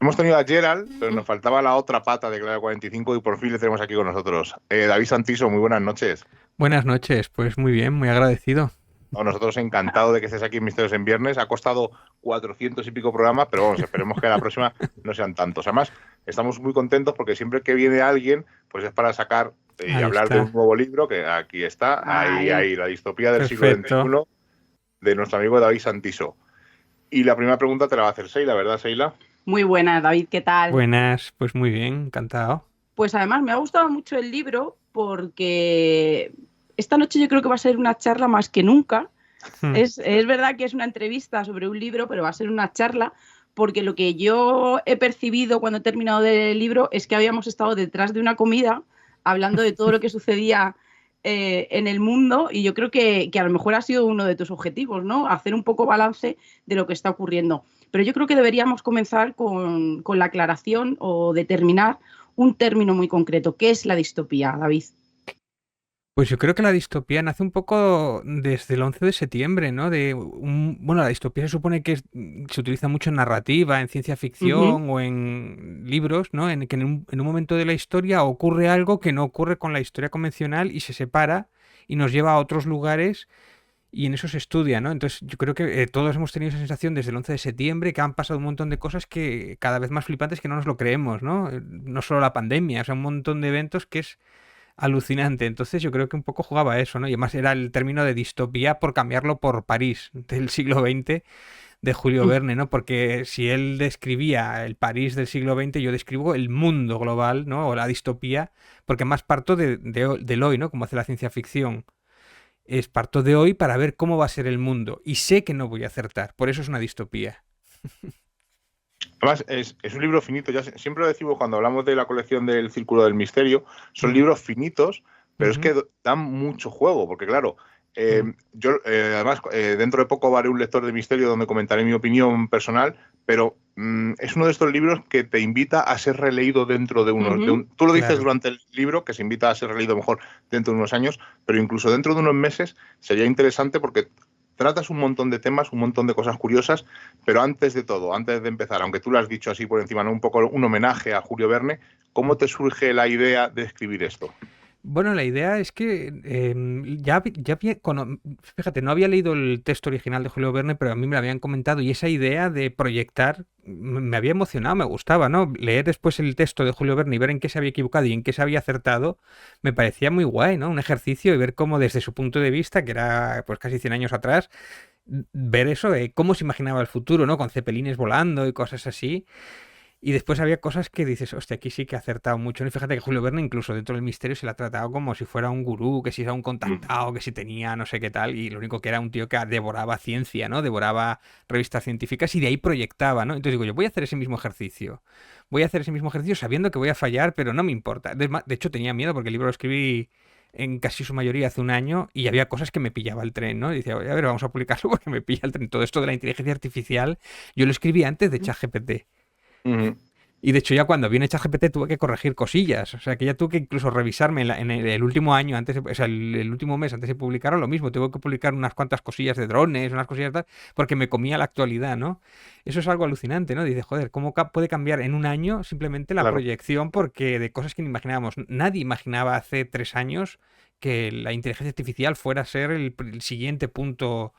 Hemos tenido a Gerald, pero nos faltaba la otra pata de Clave 45 y por fin le tenemos aquí con nosotros. David Santiso, muy buenas noches. Buenas noches, pues muy bien, muy agradecido. A nosotros encantado de que estés aquí en Misterios en Viernes. Ha costado 400 y pico programas, pero vamos, esperemos que la próxima no sean tantos. Además, estamos muy contentos porque siempre que viene alguien, pues es para sacar y Ahí hablar de un está, nuevo libro, que aquí está, ahí, ahí, La distopía del siglo perfecto. XXI, de nuestro amigo David Santiso. Y la primera pregunta te la va a hacer Seila, ¿verdad, Seila? Muy buena, David, ¿qué tal? Buenas, pues muy bien, encantado. Pues además me ha gustado mucho el libro porque esta noche yo creo que va a ser una charla más que nunca. Hmm. Es verdad que es una entrevista sobre un libro, pero va a ser una charla porque lo que yo he percibido cuando he terminado del libro es que habíamos estado detrás de una comida hablando de todo lo que sucedía en el mundo y yo creo que a lo mejor ha sido uno de tus objetivos, ¿no? Hacer un poco balance de lo que está ocurriendo. Pero yo creo que deberíamos comenzar con la aclaración o determinar un término muy concreto. ¿Qué es la distopía, David? Pues yo creo que la distopía nace un poco desde el 11 de septiembre, ¿no? Bueno, la distopía se supone que se utiliza mucho en narrativa, en ciencia Ujú. ficción o en libros, ¿no? En que en un momento de la historia ocurre algo que no ocurre con la historia convencional y se separa y nos lleva a otros lugares y en eso se estudia, ¿no? Entonces yo creo que todos hemos tenido esa sensación desde el 11 de septiembre que han pasado un montón de cosas que cada vez más flipantes que no nos lo creemos, ¿no? No solo la pandemia, o sea, un montón de eventos que es alucinante. Entonces yo creo que un poco jugaba a eso, ¿no? Y además era el término de distopía por cambiarlo por París del siglo XX de Julio Verne, ¿no? Porque si él describía el París del siglo XX, yo describo el mundo global, ¿no? O la distopía, porque más parto del hoy, ¿no? Como hace la ciencia ficción. Es parto de hoy para ver cómo va a ser el mundo. Y sé que no voy a acertar. Por eso es una distopía. Además, es un libro finito. Ya siempre lo decimos cuando hablamos de la colección del Círculo del Misterio. Son Mm, libros finitos, pero es ujú, que dan mucho juego, porque claro, mm. yo además dentro de poco haré un lector de misterio donde comentaré mi opinión personal, pero es uno de estos libros que te invita a ser releído dentro de unos... Ujú. tú lo dices Claro. durante el libro, que se invita a ser releído mejor dentro de unos años, pero incluso dentro de unos meses sería interesante porque tratas un montón de temas, un montón de cosas curiosas, pero antes de todo, antes de empezar, aunque tú lo has dicho así por encima, ¿no? Un poco un homenaje a Julio Verne, ¿cómo te surge la idea de escribir esto? Bueno, la idea es que fíjate, no había leído el texto original de Julio Verne, pero a mí me lo habían comentado y esa idea de proyectar me había emocionado, me gustaba, ¿no? Leer después el texto de Julio Verne y ver en qué se había equivocado y en qué se había acertado, me parecía muy guay, ¿no? Un ejercicio y ver cómo desde su punto de vista, que era pues casi 100 años atrás, ver eso de cómo se imaginaba el futuro, ¿no? Con cepelines volando y cosas así. Y después había cosas que dices, hostia, aquí sí que ha acertado mucho, ¿no? Y fíjate que Julio Verne, incluso dentro del misterio, se le ha tratado como si fuera un gurú, que si era un contactado, que si tenía no sé qué tal, y lo único que era un tío que devoraba ciencia, ¿no? Devoraba revistas científicas y de ahí proyectaba, ¿no? Entonces digo, yo voy a hacer ese mismo ejercicio. Voy a hacer ese mismo ejercicio sabiendo que voy a fallar, pero no me importa. De hecho, tenía miedo porque el libro lo escribí en casi su mayoría hace un año y había cosas que me pillaba el tren, ¿no? Y decía, a ver, vamos a publicarlo porque me pilla el tren. Todo esto de la inteligencia artificial, yo lo escribí antes de ChatGPT. Uh -huh. Y de hecho ya cuando viene ChatGPT tuve que corregir cosillas. O sea que ya tuve que incluso revisarme en el último año, o sea, el último mes antes de publicarlo, lo mismo. Tuve que publicar unas cuantas cosillas de drones, unas cosillas tal, porque me comía la actualidad, ¿no? Eso es algo alucinante, ¿no? Dice, joder, ¿cómo puede cambiar en un año simplemente la Claro. proyección? Porque de cosas que ni imaginábamos. Nadie imaginaba hace 3 años que la inteligencia artificial fuera a ser el siguiente punto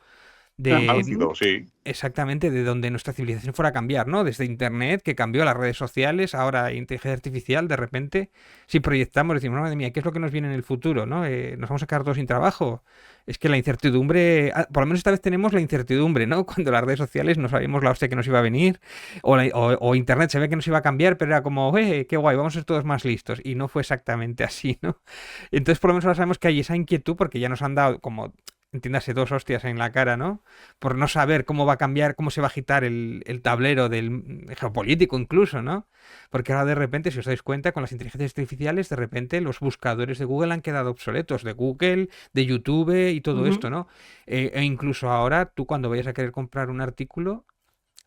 de Álgido, sí. exactamente de donde nuestra civilización fuera a cambiar, ¿no? Desde Internet, que cambió las redes sociales, ahora inteligencia artificial, de repente, si proyectamos, decimos, madre mía, ¿qué es lo que nos viene en el futuro, ¿no? Nos vamos a quedar todos sin trabajo. Es que la incertidumbre, por lo menos esta vez tenemos la incertidumbre, ¿no? Cuando las redes sociales no sabíamos la hostia que nos iba a venir, o Internet se ve que nos iba a cambiar, pero era como, qué guay, vamos a ser todos más listos. Y no fue exactamente así, ¿no? Entonces, por lo menos ahora sabemos que hay esa inquietud porque ya nos han dado como entiéndase, dos hostias en la cara, ¿no? Por no saber cómo va a cambiar, cómo se va a agitar el tablero del geopolítico incluso, ¿no? Porque ahora de repente, si os dais cuenta, con las inteligencias artificiales, de repente los buscadores de Google han quedado obsoletos, de Google, de YouTube y todo Ujú. esto, ¿no? E incluso ahora, tú cuando vayas a querer comprar un artículo,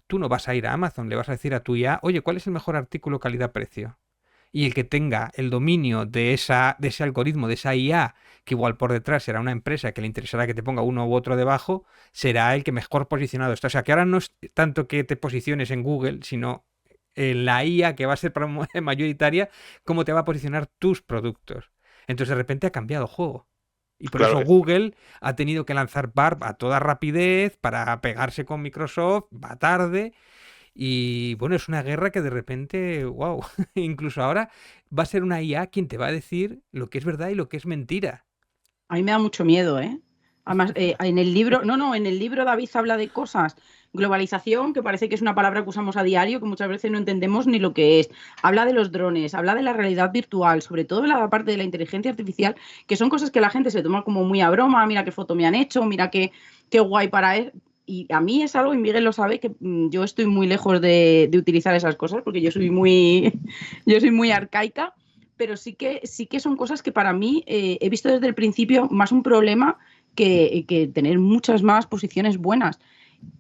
tú no vas a ir a Amazon, le vas a decir a tu IA, oye, ¿cuál es el mejor artículo calidad-precio? Y el que tenga el dominio de ese algoritmo, de esa IA, que igual por detrás será una empresa que le interesará que te ponga uno u otro debajo, será el que mejor posicionado está. O sea, que ahora no es tanto que te posiciones en Google, sino la IA que va a ser mayoritaria, cómo te va a posicionar tus productos. Entonces de repente ha cambiado el juego. Y por Claro, eso Google ha tenido que lanzar Bard a toda rapidez para pegarse con Microsoft, va tarde. Y bueno, es una guerra que de repente, wow, incluso ahora va a ser una IA quien te va a decir lo que es verdad y lo que es mentira. A mí me da mucho miedo, ¿eh? Además, en el libro, en el libro David habla de cosas, globalización, que parece que es una palabra que usamos a diario, que muchas veces no entendemos ni lo que es. Habla de los drones, habla de la realidad virtual, sobre todo la parte de la inteligencia artificial, que son cosas que la gente se toma como muy a broma, mira qué foto me han hecho, mira qué guay para él. Y a mí es algo, y Miguel lo sabe, que yo estoy muy lejos de utilizar esas cosas, porque yo soy muy arcaica, pero sí que son cosas que para mí he visto desde el principio más un problema que tener muchas más posiciones buenas.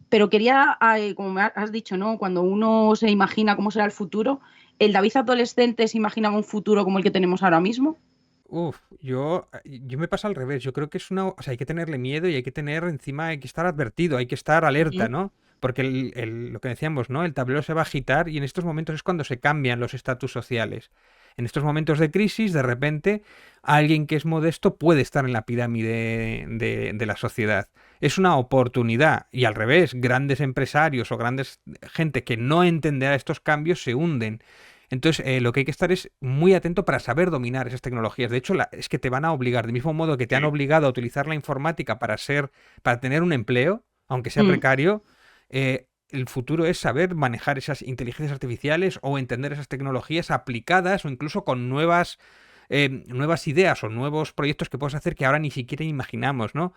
Pero quería, como me has dicho, ¿no? Cuando uno se imagina cómo será el futuro, ¿el David adolescente se imaginaba un futuro como el que tenemos ahora mismo? Yo me pasa al revés. Yo creo que o sea, hay que tenerle miedo y hay que tener encima, hay que estar advertido, hay que estar alerta, ¿no? Porque lo que decíamos, ¿no? El tablero se va a agitar y en estos momentos es cuando se cambian los estatus sociales. En estos momentos de crisis, de repente, alguien que es modesto puede estar en la pirámide de la sociedad. Es una oportunidad y al revés, grandes empresarios o grandes gente que no entenderá estos cambios se hunden. Entonces, lo que hay que estar es muy atento para saber dominar esas tecnologías. De hecho, es que te van a obligar, del mismo modo que te han obligado a utilizar la informática para tener un empleo, aunque sea precario, el futuro es saber manejar esas inteligencias artificiales o entender esas tecnologías aplicadas o incluso con nuevas ideas o nuevos proyectos que puedes hacer que ahora ni siquiera imaginamos, ¿no?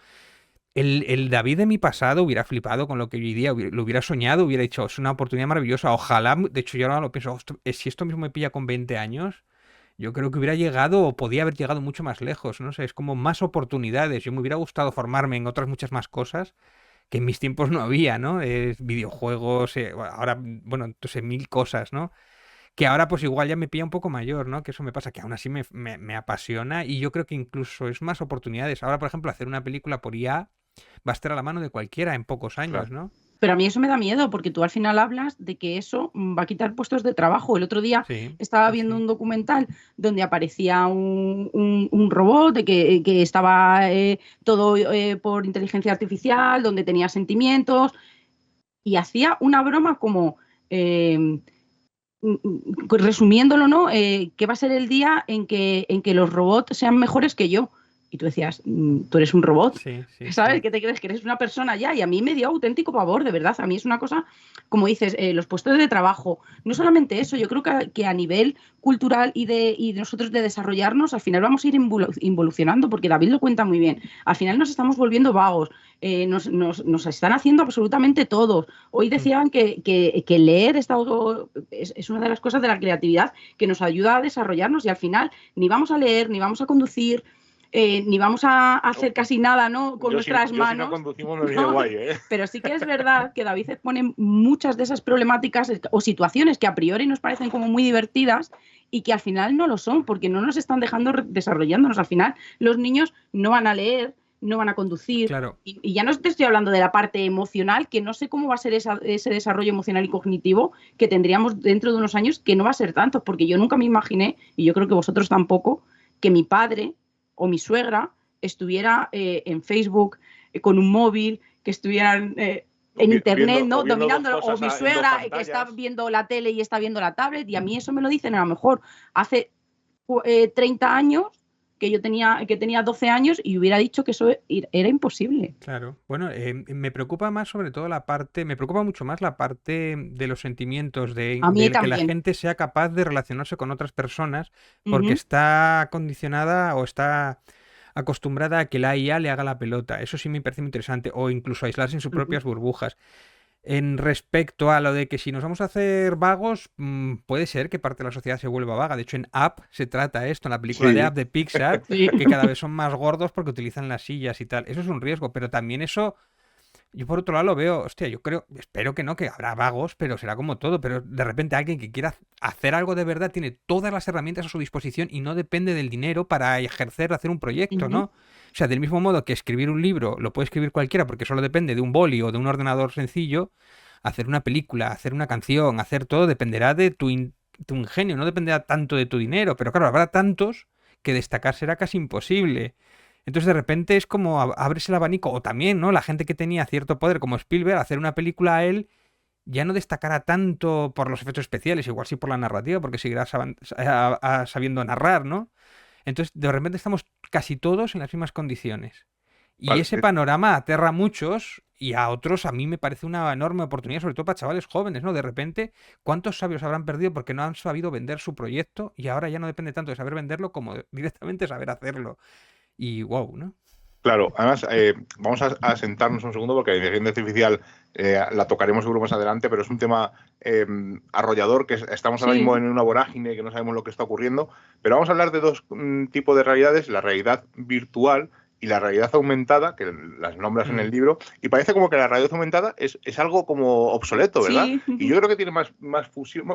El David de mi pasado hubiera flipado con lo que hoy día lo hubiera soñado, hubiera dicho, es una oportunidad maravillosa. Ojalá, de hecho, yo ahora lo pienso, si esto mismo me pilla con 20 años, yo creo que hubiera llegado o podía haber llegado mucho más lejos. No sé, es como más oportunidades. Yo me hubiera gustado formarme en otras muchas más cosas que en mis tiempos no había, ¿no? Videojuegos, ahora, bueno, entonces mil cosas, ¿no? Que ahora pues igual ya me pilla un poco mayor, ¿no? Que eso me pasa, que aún así me apasiona y yo creo que incluso es más oportunidades. Ahora, por ejemplo, hacer una película por IA va a estar a la mano de cualquiera en pocos años, claro. ¿no? Pero a mí eso me da miedo, porque tú al final hablas de que eso va a quitar puestos de trabajo. El otro día Sí, estaba sí, viendo sí. un documental donde aparecía un robot de que estaba todo por inteligencia artificial, donde tenía sentimientos, y hacía una broma como, resumiéndolo, ¿no? ¿Qué va a ser el día en que los robots sean mejores que yo? Y tú decías, tú eres un robot, Sí, sí, ¿sabes? sí. ¿Qué te crees? Que eres una persona ya. Y a mí me dio auténtico pavor, de verdad. A mí es una cosa, como dices, los puestos de trabajo. No solamente eso, yo creo que a nivel cultural y de nosotros de desarrollarnos, al final vamos a ir involucionando, porque David lo cuenta muy bien. Al final nos estamos volviendo vagos, nos están haciendo absolutamente todo. Hoy decían que leer es una de las cosas de la creatividad que nos ayuda a desarrollarnos, y al final ni vamos a leer, ni vamos a conducir, ni vamos a hacer casi nada, ¿no? Con nuestras manos. Si no conducimos no viene guay, ¿eh? Pero sí que es verdad que David expone muchas de esas problemáticas o situaciones que a priori nos parecen como muy divertidas y que al final no lo son, porque no nos están dejando desarrollándonos. Al final los niños no van a leer, no van a conducir. Claro. Y ya no te estoy hablando de la parte emocional, que no sé cómo va a ser ese desarrollo emocional y cognitivo que tendríamos dentro de unos años, que no va a ser tanto, porque yo nunca me imaginé, y yo creo que vosotros tampoco, que mi padre o mi suegra estuviera en Facebook con un móvil, que estuvieran en internet, ¿no? Dominándolo, o mi suegra que está viendo la tele y está viendo la tablet, y a mí eso me lo dicen a lo mejor hace 30 años, que tenía 12 años, y hubiera dicho que eso era imposible. Claro. Bueno, me preocupa más sobre todo me preocupa mucho más la parte de los sentimientos, de A mí que la también. gente sea capaz de relacionarse con otras personas, porque está condicionada o está acostumbrada a que la IA le haga la pelota. Eso sí me parece muy interesante. O incluso aislarse en sus propias burbujas. En respecto a lo de que si nos vamos a hacer vagos, puede ser que parte de la sociedad se vuelva vaga. De hecho, en Up se trata esto, en la película de Up de Pixar, que cada vez son más gordos porque utilizan las sillas y tal. Eso es un riesgo, pero también eso, yo por otro lado lo veo, hostia, espero que no, que habrá vagos, pero será como todo. Pero de repente alguien que quiera hacer algo de verdad tiene todas las herramientas a su disposición y no depende del dinero para hacer un proyecto, ¿no? O sea, del mismo modo que escribir un libro lo puede escribir cualquiera porque solo depende de un boli o de un ordenador sencillo, hacer una película, hacer una canción, hacer todo, dependerá de tu ingenio, no dependerá tanto de tu dinero, pero claro, habrá tantos que destacar será casi imposible. Entonces de repente es como abres el abanico, o también, ¿no? La gente que tenía cierto poder, como Spielberg, hacer una película a él ya no destacará tanto por los efectos especiales, igual sí por la narrativa, porque seguirá sabiendo narrar, ¿no? Entonces de repente estamos casi todos en las mismas condiciones. Y Vale, ese panorama aterra a muchos y a otros a mí me parece una enorme oportunidad, sobre todo para chavales jóvenes, ¿no? De repente, ¿cuántos sabios habrán perdido porque no han sabido vender su proyecto y ahora ya no depende tanto de saber venderlo como directamente saber hacerlo? Y wow, ¿no? claro, además, vamos a sentarnos un segundo porque la inteligencia artificial la tocaremos seguro más adelante, pero es un tema arrollador, que estamos ahora mismo Sí, en una vorágine que no sabemos lo que está ocurriendo, pero vamos a hablar de dos tipos de realidades, la realidad virtual y la realidad aumentada, que las nombras en el Mm. libro, y parece como que la realidad aumentada es algo como obsoleto, ¿verdad? sí. Y yo creo que tiene más fusión,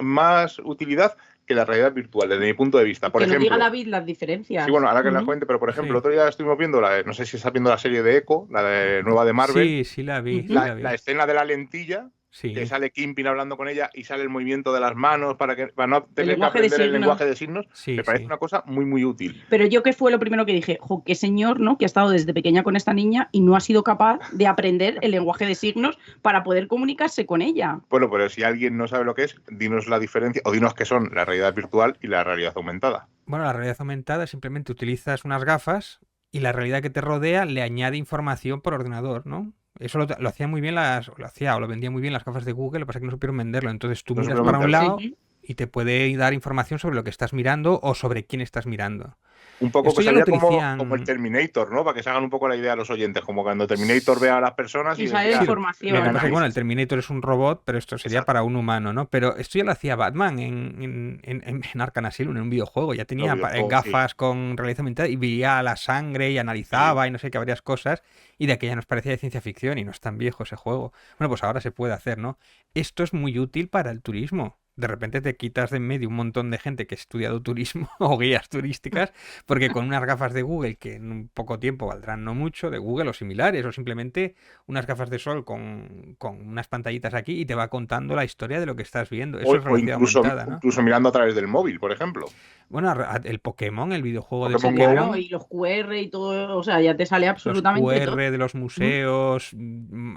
más utilidad que la realidad virtual, desde mi punto de vista. Por Que nos diga ejemplo, David las sí, diferencias. bueno, ahora que la Ujú. cuente, pero por ejemplo, Sí, otro día estuvimos viendo, no sé si estás viendo la serie de Echo, la de, nueva de Marvel, sí, sí la vi, sí Ujú. la la vi. escena de la lentilla, que Sí, sale Kingpin hablando con ella y sale el movimiento de las manos para no El tener que lenguaje de aprender el signos. lenguaje de signos, sí, me parece sí. una cosa muy, muy útil. Pero yo, que fue lo primero que dije, jo, qué señor, ¿no? Que ha estado desde pequeña con esta niña y no ha sido capaz de aprender el lenguaje de signos para poder comunicarse con ella. Bueno, pero si alguien no sabe lo que es, dinos la diferencia, o dinos qué son la realidad virtual y la realidad aumentada. Bueno, la realidad aumentada simplemente utilizas unas gafas y la realidad que te rodea le añade información por ordenador, ¿no? Eso lo hacía muy bien o lo vendía muy bien las gafas de Google, lo que pasa es que no supieron venderlo. Entonces tú No miras para un simplemente lado Sí. y te puede dar información sobre lo que estás mirando o sobre quién estás mirando. un poco Esto que ya lo sería como el utilizan. Terminator, ¿no? Para que se hagan un poco la idea a los oyentes, como cuando Terminator ve a las personas y Y sale la decía Sí, lo el que información. pasa es que bueno, el análisis. Terminator es un robot, pero esto sería Exacto, para un humano, ¿no? Pero esto ya lo hacía Batman en Arkham Asylum, en un videojuego. Ya los tenía videojuegos, sí, gafas con realidad aumentada y veía la sangre y sí. analizaba y no sé qué, varias cosas. Y de aquella nos parecía de ciencia ficción y no es tan viejo ese juego. Bueno, pues ahora se puede hacer, ¿no? Esto es muy útil para el turismo. De repente te quitas de en medio un montón de gente que ha estudiado turismo o guías turísticas, porque con unas gafas de Google, que en un poco tiempo valdrán no mucho, de Google o similares, o simplemente unas gafas de sol con unas pantallitas aquí y te va contando la historia de lo que estás viendo. Eso es O realidad aumentada, ¿no? incluso mirando a través del móvil, por ejemplo. Bueno, el Pokémon, el videojuego de Pokémon Sí, Go, claro, Pokémon, y los QR y todo, o sea, ya te sale los absolutamente todo. QR de los Ujú. museos,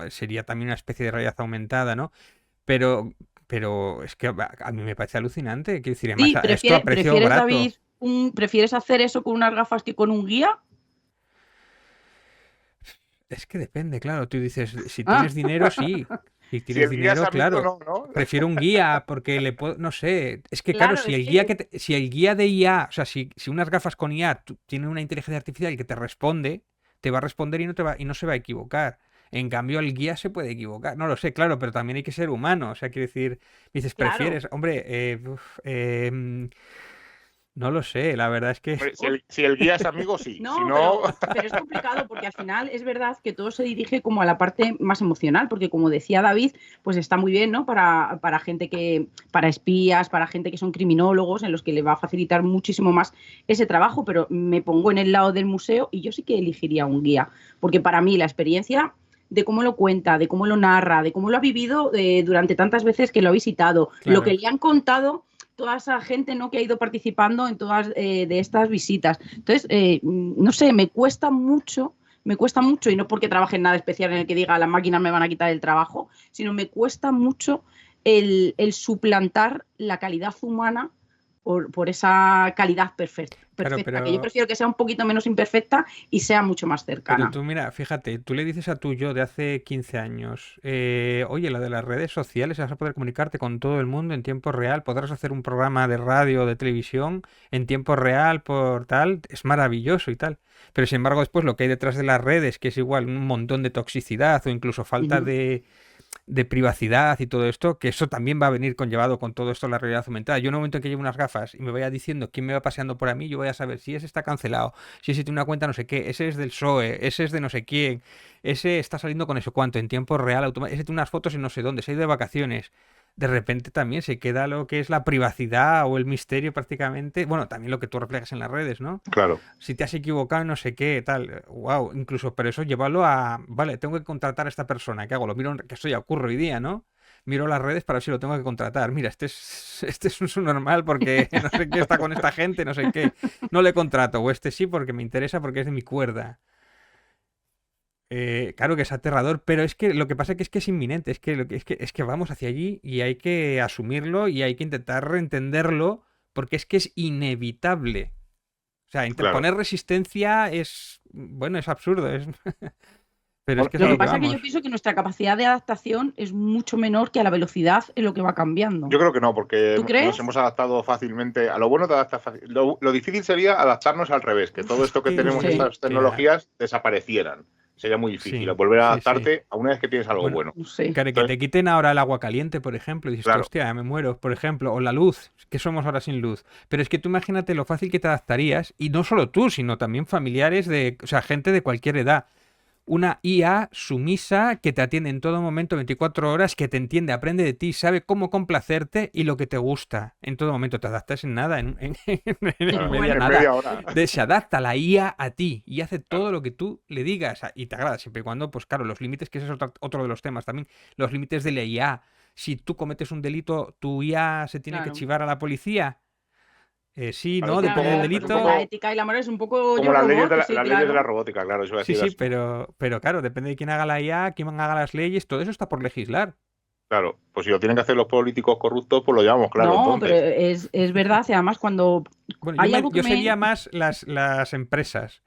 sería también una especie de realidad aumentada, ¿no? Pero, pero es que a mí me parece alucinante. Quiero decir, además, Sí, esto a precio ¿prefieres, barato. David, ¿prefieres hacer eso con unas gafas que con un guía? Es que depende, claro. Tú dices, si Ah, tienes dinero, sí. Si si tienes el guía es dinero, amigo, claro. no, ¿no? Prefiero un guía porque le puedo, no sé. Es que claro, claro, si es el guía que, si el guía de IA, o sea, si unas gafas con IA tienen una inteligencia artificial que te responde, te va a responder y no se va a equivocar. En cambio, el guía se puede equivocar. No lo sé, claro, pero también hay que ser humano. O sea, quiero decir, dices, claro. prefieres, hombre, no lo sé. La verdad es que Hombre, si el guía es amigo, sí. Si No, no, pero es complicado porque al final es verdad que todo se dirige como a la parte más emocional, porque como decía David, pues está muy bien, ¿no? Para gente para espías, para gente que son criminólogos, en los que le va a facilitar muchísimo más ese trabajo, pero me pongo en el lado del museo y yo sí que elegiría un guía, porque para mí la experiencia de cómo lo cuenta, de cómo lo narra, de cómo lo ha vivido durante tantas veces que lo ha visitado, lo que claro. le han contado toda esa gente, ¿no?, que ha ido participando en todas de estas visitas. Entonces, no sé, me cuesta mucho, y no porque trabaje en nada especial en el que diga las máquinas me van a quitar el trabajo, sino me cuesta mucho el suplantar la calidad humana por esa calidad Claro, perfecta, que yo pero prefiero que sea un poquito menos imperfecta y sea mucho más Pero cercana. tú, mira, fíjate, tú le dices a tu yo de hace 15 años, oye, lo de las redes sociales, vas a poder comunicarte con todo el mundo en tiempo real, podrás hacer un programa de radio o de televisión en tiempo real por tal, es maravilloso y tal. Pero sin embargo, después lo que hay detrás de las redes, que es igual un montón de toxicidad o incluso falta Ujú. de privacidad y todo esto, que eso también va a venir conllevado con todo esto la realidad aumentada. Yo en un momento en que llevo unas gafas y me vaya diciendo quién me va paseando por a mí, yo voy a saber si ese está cancelado, si ese tiene una cuenta no sé qué, ese es del PSOE, ese es de no sé quién, ese está saliendo con eso cuánto, en tiempo real, ese tiene unas fotos en no sé dónde, se ha ido de vacaciones. de repente también se queda lo que es la privacidad o el misterio prácticamente. Bueno, también lo que tú reflejas en las redes, ¿no? Claro, Si te has equivocado, no sé qué, tal. Wow, incluso, pero eso llévalo a. Vale, tengo que contratar a esta persona. ¿Qué hago? Lo miro, que esto ya ocurre hoy día, ¿no? Miro las redes para ver si lo tengo que contratar. Mira, este es un subnormal porque no sé qué está con esta gente, no sé qué. No le contrato. O este sí porque me interesa porque es de mi cuerda. Claro que es aterrador, pero es que lo que pasa es que es inminente, es que vamos hacia allí y hay que asumirlo y hay que intentar entenderlo porque es que es inevitable. O sea, claro. poner resistencia es, bueno, es absurdo, pero es Bueno, que es a Lo que lo que pasa es que yo vamos. pienso que nuestra capacidad de adaptación es mucho menor que a la velocidad en lo que va cambiando. yo creo que no, porque ¿Tú nos crees? hemos adaptado fácilmente. A lo bueno te adaptas fácil. Lo difícil sería adaptarnos al revés, que todo Es esto que que tenemos, Sí. estas tecnologías, desaparecieran. Sería muy difícil. Sí, Volver a sí, sí. adaptarte a una vez que tienes algo Bueno, bueno. No sé. claro, que te Entonces, quiten ahora el agua caliente, por ejemplo, y dices, tú, claro, hostia, me muero, por ejemplo, o la luz, que somos ahora sin luz. Pero es que tú imagínate lo fácil que te adaptarías, y no solo tú, sino también familiares de, o sea, gente de cualquier edad. Una IA sumisa que te atiende en todo momento 24 horas, que te entiende, aprende de ti, sabe cómo complacerte y lo que te gusta. En todo momento te adaptas en nada, en claro, media Bueno, en nada. media hora. Se adapta la IA a ti y hace Claro, todo lo que tú le digas y te agrada, siempre y cuando, pues claro, los límites, que ese es otro de los temas también, los límites de la IA. Si tú cometes un delito, ¿tu IA se tiene que claro. chivar a la policía? Sí, claro, ¿no? Claro, Depende del es un delito. la poco ética y la moral es un poco como yo las leyes robot, sí, las leyes de la claro. robótica, claro, eso iba a Sí, decir sí, así. pero claro, depende de quién haga la IA, quién haga las leyes, todo eso está por legislar. Claro, pues si lo tienen que hacer los políticos corruptos, pues lo llevamos, claro, No, pero entonces. es verdad. Y además, cuando Bueno, hay algo que yo me. sería más las empresas,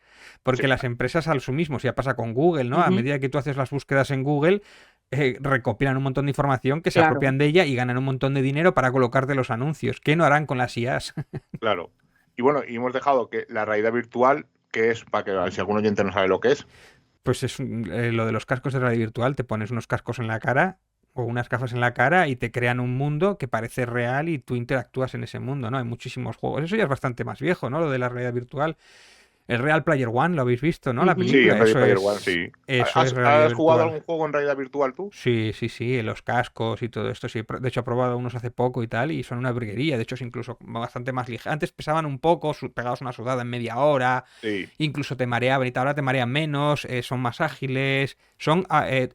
Sí, porque las empresas al su mismo, si ya pasa con Google, ¿no? A Ujú, medida que tú haces las búsquedas en Google, recopilan un montón de información que se claro. apropian de ella y ganan un montón de dinero para colocarte los anuncios. ¿Qué no harán con las IAs? claro. Y bueno, y hemos dejado que la realidad virtual, que es, para que a ver si algún oyente no sabe lo que es, Pues es lo de los cascos de realidad virtual, te pones unos cascos en la cara o unas gafas en la cara y te crean un mundo que parece real y tú interactúas en ese mundo, ¿no? Hay muchísimos juegos. Eso ya es bastante más viejo, ¿no? Lo de la realidad virtual. El Real Player One, lo habéis visto, ¿no? La Ujú. sí, en película, Ready Player One, sí. eso es ¿Has, realidad has jugado virtual. algún juego en realidad virtual tú? Sí, sí, sí, los cascos y todo esto, sí. De hecho, he probado unos hace poco y tal, y son una virguería. De hecho, es incluso bastante más ligeros. Antes pesaban un poco, pegabas una sudada en media hora, Sí, incluso te mareaban y tal. Ahora te marean menos, son más ágiles.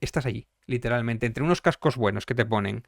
Estás allí, literalmente, entre unos cascos buenos que te ponen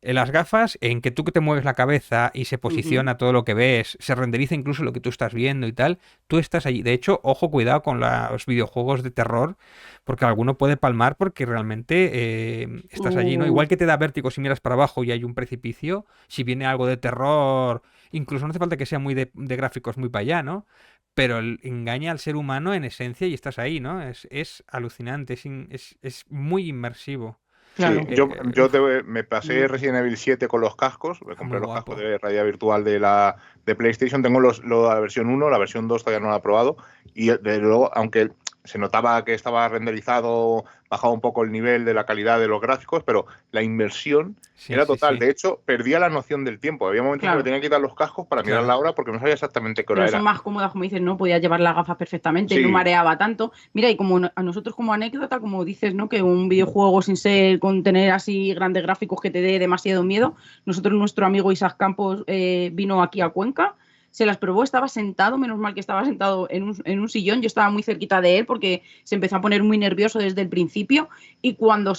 las gafas, en que tú que te mueves la cabeza y se Ujú. posiciona todo lo que ves, se renderiza incluso lo que tú estás viendo y tal, tú estás allí. De hecho, ojo, cuidado con los videojuegos de terror, porque alguno puede palmar porque realmente estás allí, ¿no? Uh, Igual que te da vértigo si miras para abajo y hay un precipicio, si viene algo de terror, incluso no hace falta que sea muy de gráficos muy para allá, ¿no? Pero engaña al ser humano en esencia y estás ahí, ¿no? Es alucinante, es muy inmersivo. sí. claro. Uf, Me pasé Resident Evil 7 con los cascos, me muy compré los cascos guapo. de realidad virtual de PlayStation, tengo la versión 1, la versión 2 todavía no la he probado, y de luego, aunque se notaba que estaba renderizado, bajaba un poco el nivel de la calidad de los gráficos, pero la inmersión Sí, era sí, total. sí. De hecho, perdía la noción del tiempo. Había momentos que me Claro. tenía que quitar los cascos para mirar Claro. la hora porque no sabía exactamente qué hora Pero son era. más cómodas, como dices, ¿no? Podías llevar las gafas perfectamente, no Sí, mareaba tanto. Mira, y como a nosotros como anécdota, como dices, ¿no? Que un videojuego sin ser, con tener así grandes gráficos que te dé demasiado miedo, nosotros, nuestro amigo Isaac Campos vino aquí a Cuenca, se las probó, estaba sentado, menos mal que estaba sentado en un sillón, yo estaba muy cerquita de él porque se empezó a poner muy nervioso desde el principio y cuando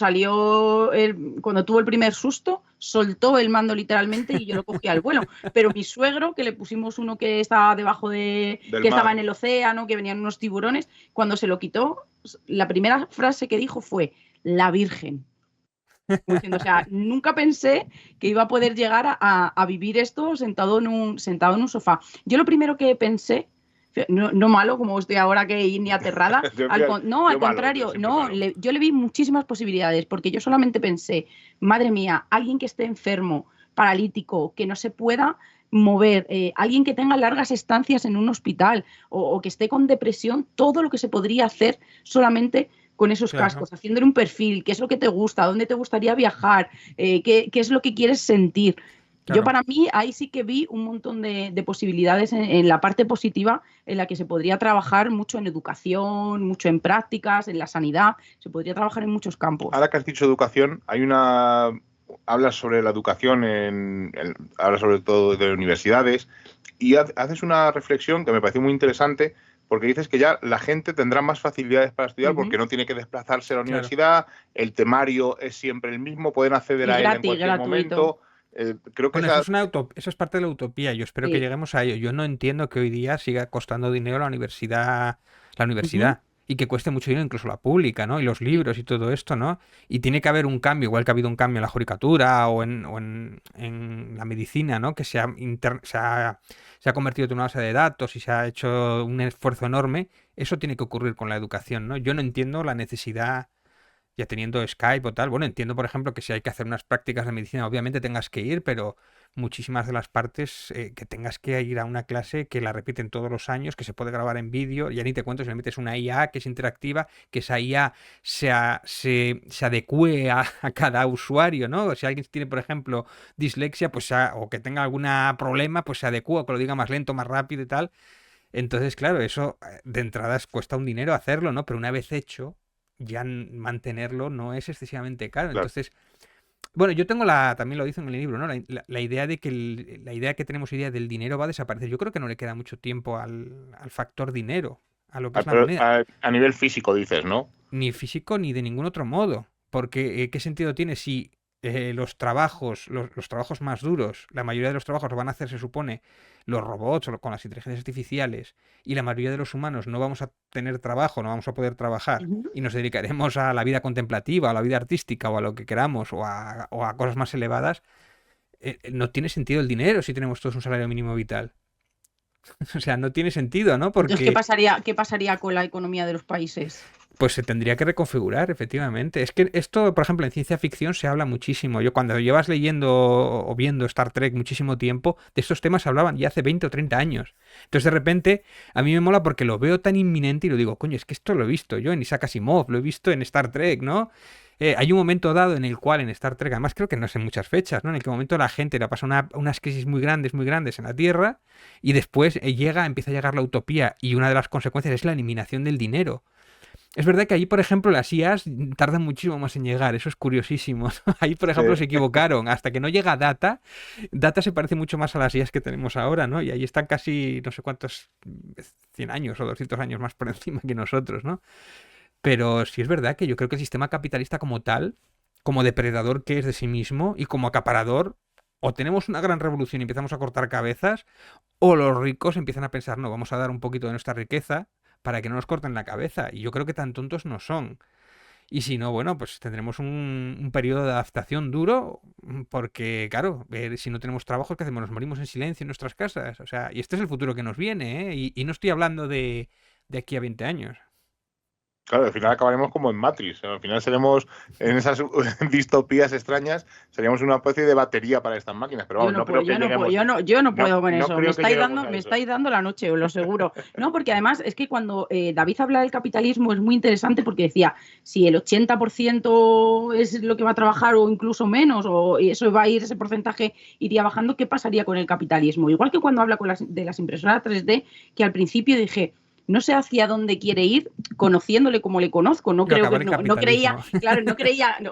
cuando tuvo el primer susto, soltó el mando literalmente y yo lo cogí al vuelo. Pero mi suegro, que le pusimos uno que estaba del que estaba mar. en el océano, que venían unos tiburones, cuando se lo quitó, la primera frase que dijo fue, la Virgen. Como diciendo, o sea, nunca pensé que iba a poder llegar a vivir esto sentado en un sofá. Yo lo primero que pensé, no, no malo como estoy ahora que ni aterrada, no, al Yo malo, contrario, siempre no, malo. yo le vi muchísimas posibilidades, porque yo solamente pensé, madre mía, alguien que esté enfermo, paralítico, que no se pueda mover, alguien que tenga largas estancias en un hospital o que esté con depresión, todo lo que se podría hacer solamente con esos Claro, cascos, haciéndole un perfil, qué es lo que te gusta, dónde te gustaría viajar, qué es lo que quieres sentir. Yo claro. para mí ahí sí que vi un montón de posibilidades en la parte positiva en la que se podría trabajar mucho en educación, mucho en prácticas, en la sanidad, se podría trabajar en muchos campos. Ahora que has dicho educación, hay una hablas sobre la educación, hablas sobre todo de universidades, y haces una reflexión que me pareció muy interesante, porque dices que ya la gente tendrá más facilidades para estudiar porque no tiene que desplazarse a la universidad, el temario es siempre el mismo, pueden acceder a él en cualquier momento. Creo que bueno, eso es parte de la utopía. Yo espero que lleguemos a ello. Yo no entiendo que hoy día siga costando dinero la universidad, y que cueste mucho dinero incluso la pública, ¿no? Y los libros y todo esto, ¿no? Y tiene que haber un cambio, igual que ha habido un cambio en la judicatura o en la medicina, ¿no? Que se ha convertido en una base de datos y se ha hecho un esfuerzo enorme. Eso tiene que ocurrir con la educación, ¿no? Yo no entiendo la necesidad, ya teniendo Skype o tal. Bueno, entiendo, por ejemplo, que si hay que hacer unas prácticas de medicina, obviamente tengas que ir, pero muchísimas de las partes que tengas que ir a una clase que la repiten todos los años, que se puede grabar en vídeo, ya ni te cuento si le metes una IA que es interactiva, que esa IA se adecue a cada usuario, ¿no? Si alguien tiene, por ejemplo, dislexia, pues o que tenga algún problema, pues se adecua, que lo diga más lento, más rápido y tal. Entonces, claro, eso de entradas cuesta un dinero hacerlo, ¿no? Pero una vez hecho, ya mantenerlo no es excesivamente caro. Claro. Entonces, bueno, yo tengo también lo dice en el libro, ¿no? La idea de que la idea que tenemos hoy día del dinero va a desaparecer. Yo creo que no le queda mucho tiempo al factor dinero, a lo que es la moneda. A nivel físico dices, ¿no? Ni físico ni de ningún otro modo. Porque ¿qué sentido tiene si los trabajos más duros, la mayoría de los trabajos los van a hacer, se supone, los robots o con las inteligencias artificiales, y la mayoría de los humanos no vamos a tener trabajo, no vamos a poder trabajar, y nos dedicaremos a la vida contemplativa, a la vida artística, o a lo que queramos, o a cosas más elevadas? No tiene sentido el dinero si tenemos todos un salario mínimo vital. O sea, no tiene sentido, ¿no? Porque Entonces, ¿qué pasaría con la economía de los países? pues se tendría que reconfigurar, efectivamente. Es que esto, por ejemplo, en ciencia ficción se habla muchísimo. Yo cuando llevas leyendo o viendo Star Trek muchísimo tiempo, de estos temas se hablaban ya hace 20 o 30 años. Entonces, de repente, a mí me mola porque lo veo tan inminente y lo digo, coño, es que esto lo he visto yo en Isaac Asimov, lo he visto en Star Trek, ¿no? Hay un momento dado en el cual en Star Trek, además creo que no sé muchas fechas, ¿no? En el que momento la gente le pasa unas crisis muy grandes en la Tierra, y después empieza a llegar la utopía, y una de las consecuencias es la eliminación del dinero. Es verdad que allí, por ejemplo, las IAs tardan muchísimo más en llegar, eso es curiosísimo. Ahí, por ejemplo, se equivocaron. Hasta que no llega Data se parece mucho más a las IAs que tenemos ahora, ¿no? Y ahí están casi no sé cuántos, 100 años o 200 años más por encima que nosotros, ¿no? Pero sí es verdad que yo creo que el sistema capitalista como tal, como depredador que es de sí mismo y como acaparador, o tenemos una gran revolución y empezamos a cortar cabezas, o los ricos empiezan a pensar, no, vamos a dar un poquito de nuestra riqueza para que no nos corten la cabeza. Y yo creo que tan tontos no son. Y si no, bueno, pues tendremos un periodo de adaptación duro, porque, claro, si no tenemos trabajo, ¿qué hacemos? Nos morimos en silencio en nuestras casas. O sea, y este es el futuro que nos viene, ¿eh? Y no estoy hablando de aquí a 20 años. Claro, al final acabaremos como en Matrix. Al final seremos, en esas distopías extrañas, seríamos una especie de batería para estas máquinas. Pero vamos, yo no puedo con eso. Me estáis dando la noche, os lo aseguro. No, porque además es que cuando David habla del capitalismo es muy interesante, porque decía, si el 80% es lo que va a trabajar o incluso menos, o eso va a ir, ese porcentaje iría bajando, ¿qué pasaría con el capitalismo? Igual que cuando habla de las impresoras 3D, que al principio dije, no sé hacia dónde quiere ir, conociéndole como le conozco. No creía,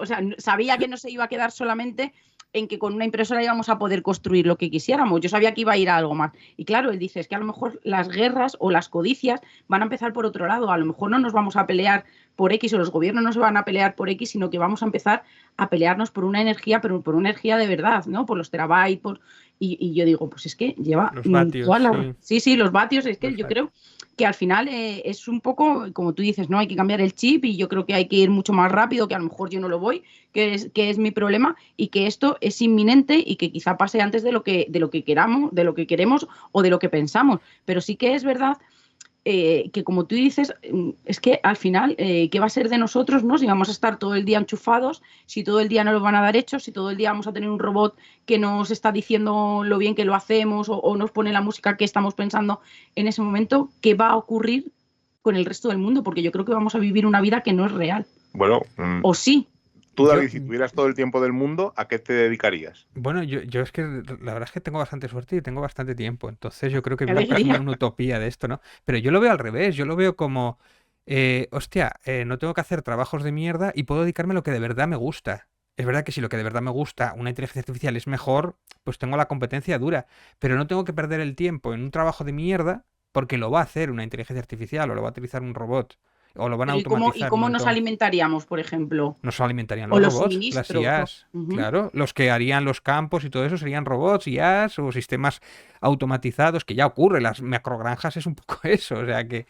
o sea, sabía que no se iba a quedar solamente en que con una impresora íbamos a poder construir lo que quisiéramos. Yo sabía que iba a ir a algo más. Y claro, él dice, es que a lo mejor las guerras o las codicias van a empezar por otro lado. A lo mejor no nos vamos a pelear por X, o los gobiernos no se van a pelear por X, sino que vamos a empezar a pelearnos por una energía, pero por una energía de verdad, ¿no? Por los terabytes, y yo digo, pues es que lleva los vatios, sí, los vatios, es que yo creo que al final es un poco, como tú dices, ¿no? Hay que cambiar el chip, y yo creo que hay que ir mucho más rápido, que a lo mejor yo no lo voy, que es mi problema, y que esto es inminente y que quizá pase antes de lo que queramos, de lo que queremos o de lo que pensamos. Pero sí que es verdad que, como tú dices, es que al final, ¿qué va a ser de nosotros, no? Si vamos a estar todo el día enchufados, si todo el día nos lo van a dar hechos, si todo el día vamos a tener un robot que nos está diciendo lo bien que lo hacemos, o nos pone la música que estamos pensando en ese momento, ¿qué va a ocurrir con el resto del mundo? Porque yo creo que vamos a vivir una vida que no es real. Bueno, o sí. Tú, David, si tuvieras todo el tiempo del mundo, ¿a qué te dedicarías? Bueno, yo es que la verdad es que tengo bastante suerte y tengo bastante tiempo. Entonces yo creo que voy a plasmar una utopía de esto, ¿no? Pero yo lo veo al revés. Yo lo veo como, no tengo que hacer trabajos de mierda y puedo dedicarme a lo que de verdad me gusta. es verdad que si lo que de verdad me gusta, una inteligencia artificial es mejor, pues tengo la competencia dura, pero no tengo que perder el tiempo en un trabajo de mierda porque lo va a hacer una inteligencia artificial o lo va a utilizar un robot o lo van a Pero ¿y automatizar un cómo nos montón. alimentaríamos, por ejemplo? Nos alimentarían O los los robots, las suministros. IAs, claro. Los que harían los campos y todo eso serían robots, IAs o sistemas automatizados, que ya ocurre. Las macrogranjas es un poco eso. O sea que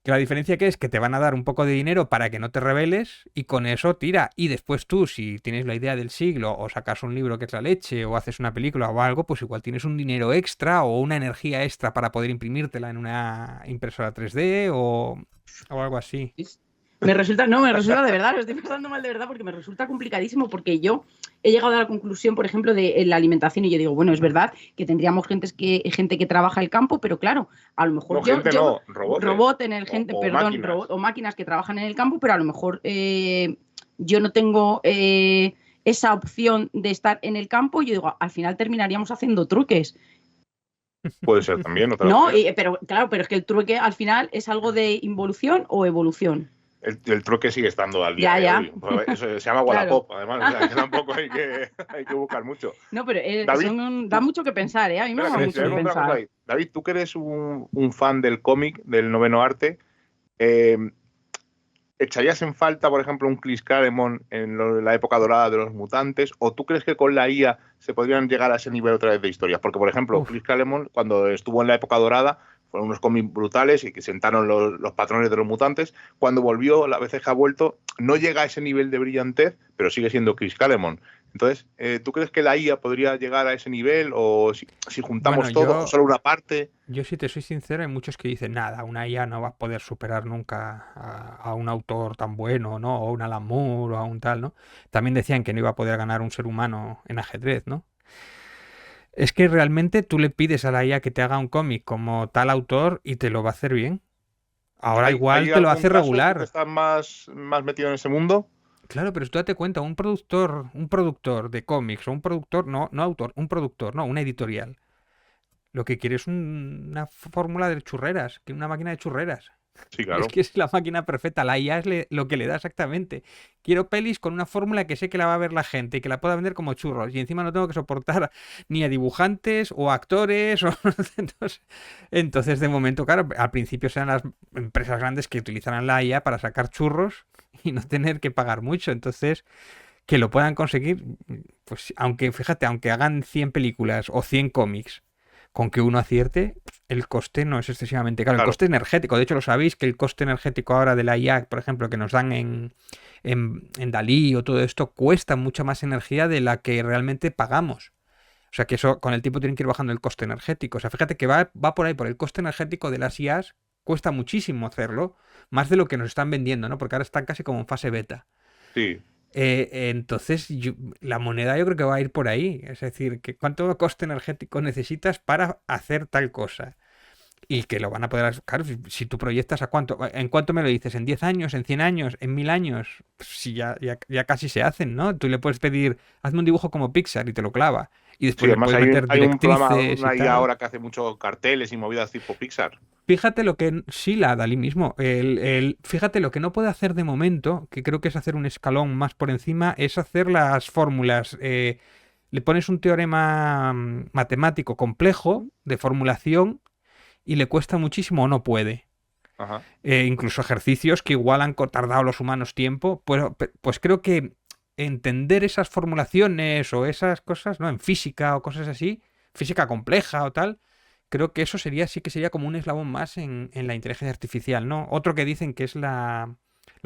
la diferencia que es que te van a dar un poco de dinero para que no te rebeles y con eso tira. Y después tú, si tienes la idea del siglo o sacas un libro que es la leche o haces una película o algo, pues igual tienes un dinero extra o una energía extra para poder imprimírtela en una impresora 3D o algo así. Me resulta de verdad, lo estoy pasando mal de verdad porque me resulta complicadísimo porque yo he llegado a la conclusión, por ejemplo, de la alimentación y yo digo, bueno, es verdad que tendríamos gente que trabaja el campo, pero claro, a lo mejor robot en el gente, robot o máquinas que trabajan en el campo, pero a lo mejor yo no tengo esa opción de estar en el campo y yo digo, al final terminaríamos haciendo truques. Puede ser también otra No, pero claro, pero es que el truque al final es algo de involución o evolución. El truque sigue estando al día de hoy. Eso se llama Wallapop, además. O sea, que tampoco hay que buscar mucho. No, pero David, da mucho que pensar, ¿eh? A mí me da mucho que pensar. David, tú que eres un fan del cómic, del noveno arte, ¿echarías en falta, por ejemplo, un Chris Claremont en la época dorada de los mutantes? ¿O tú crees que con la IA se podrían llegar a ese nivel otra vez de historias? Porque, por ejemplo, Chris Claremont, cuando estuvo en la época dorada, fueron unos cómics brutales y que sentaron los patrones de los mutantes. Cuando volvió, la vez que ha vuelto, no llega a ese nivel de brillantez, pero sigue siendo Chris Claremont. Entonces, ¿tú crees que la IA podría llegar a ese nivel? ¿O si juntamos todo, solo una parte? Yo, si te soy sincero, hay muchos que dicen, nada, una IA no va a poder superar nunca a un autor tan bueno, ¿no? O un Alan Moore o a un tal, ¿no? También decían que no iba a poder ganar un ser humano en ajedrez, ¿no? Es que realmente tú le pides a la IA que te haga un cómic como tal autor y te lo va a hacer bien. Ahora igual te lo hace regular. ¿Estás más metido en ese mundo? Claro, pero tú date cuenta, un productor de cómics o un productor, no autor, un productor, no, una editorial. Lo que quiere es una fórmula de churreras, que una máquina de churreras. Sí, claro. Es que es la máquina perfecta, la IA es lo que le da exactamente. Quiero pelis con una fórmula que sé que la va a ver la gente y que la pueda vender como churros. Y encima no tengo que soportar ni a dibujantes o a actores. Entonces, de momento, claro, al principio serán las empresas grandes que utilizarán la IA para sacar churros y no tener que pagar mucho. Entonces, que lo puedan conseguir, pues aunque, fíjate, aunque hagan 100 películas o 100 cómics, con que uno acierte, el coste no es excesivamente caro. El coste energético, de hecho lo sabéis, que el coste energético ahora de la IA, por ejemplo, que nos dan en Dalí o todo esto, cuesta mucha más energía de la que realmente pagamos. O sea que eso con el tiempo tienen que ir bajando el coste energético. O sea, fíjate que va por ahí, por el coste energético de las IAs, cuesta muchísimo hacerlo, más de lo que nos están vendiendo, ¿no? Porque ahora están casi como en fase beta. Sí. Entonces, la moneda yo creo que va a ir por ahí. Es decir, que cuánto coste energético necesitas para hacer tal cosa. Y que lo van a poder... Claro, si tú proyectas ¿en cuánto me lo dices? ¿En 10 años? ¿En 100 años? ¿En 1000 años? Pues si ya casi se hacen, ¿no? Tú le puedes pedir, hazme un dibujo como Pixar y te lo clava. Y después sí, además le puedes meter hay un programa, una IA ahora que hace muchos carteles y movidas tipo Pixar. Fíjate lo que... Sí, la Dalí mismo. Fíjate lo que no puede hacer de momento, que creo que es hacer un escalón más por encima, es hacer las fórmulas. Le pones un teorema matemático complejo de formulación y le cuesta muchísimo o no puede. Ajá. Incluso ejercicios que igual han tardado los humanos tiempo. Pues creo que entender esas formulaciones o esas cosas, ¿no? En física o cosas así, física compleja o tal, creo que eso sí que sería como un eslabón más en la inteligencia artificial, ¿no? Otro que dicen que es la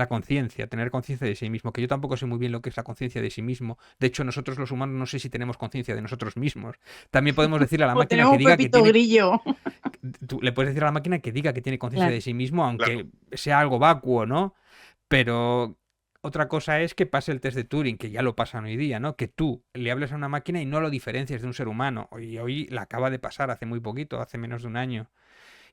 conciencia, tener conciencia de sí mismo, que yo tampoco sé muy bien lo que es la conciencia de sí mismo. De hecho, nosotros los humanos no sé si tenemos conciencia de nosotros mismos. También podemos decirle a la máquina que diga que tiene... Grillo. Tú le puedes decir a la máquina que diga que tiene conciencia de sí mismo, aunque sea algo vacuo, ¿no? Pero otra cosa es que pase el test de Turing, que ya lo pasan hoy día, ¿no? Que tú le hables a una máquina y no lo diferencias de un ser humano. Y hoy la acaba de pasar hace muy poquito, hace menos de un año.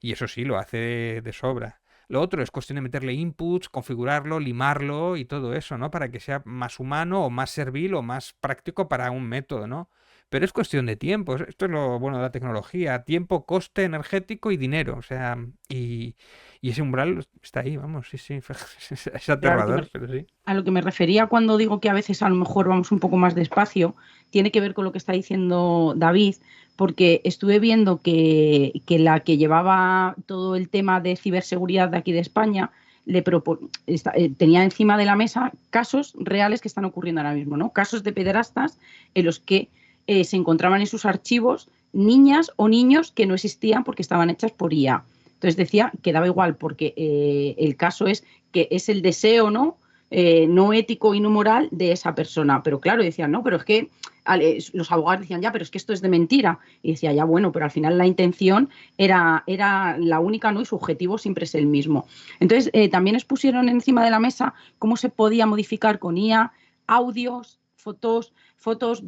Y eso sí, lo hace de sobra. Lo otro es cuestión de meterle inputs, configurarlo, limarlo y todo eso, ¿no? Para que sea más humano o más servil o más práctico para un método, ¿no? Pero es cuestión de tiempo. Esto es lo bueno de la tecnología. Tiempo, coste energético y dinero. O sea, y Y ese umbral está ahí, vamos, sí, sí, es Pero aterrador, pero sí. a lo que me refería cuando digo que a veces a lo mejor vamos un poco más despacio, tiene que ver con lo que está diciendo David, porque estuve viendo que la que llevaba todo el tema de ciberseguridad de aquí de España tenía encima de la mesa casos reales que están ocurriendo ahora mismo, ¿no? Casos de pederastas en los que se encontraban en sus archivos niñas o niños que no existían porque estaban hechas por IA. Entonces decía que daba igual porque el caso es que es el deseo, ¿no? No ético y no moral de esa persona. Pero claro, decían, no, pero es que los abogados decían, ya, pero es que esto es de mentira. Y decía, ya, bueno, pero al final la intención era la única, ¿no? Y su objetivo siempre es el mismo. Entonces, también expusieron encima de la mesa cómo se podía modificar con IA audios, fotos,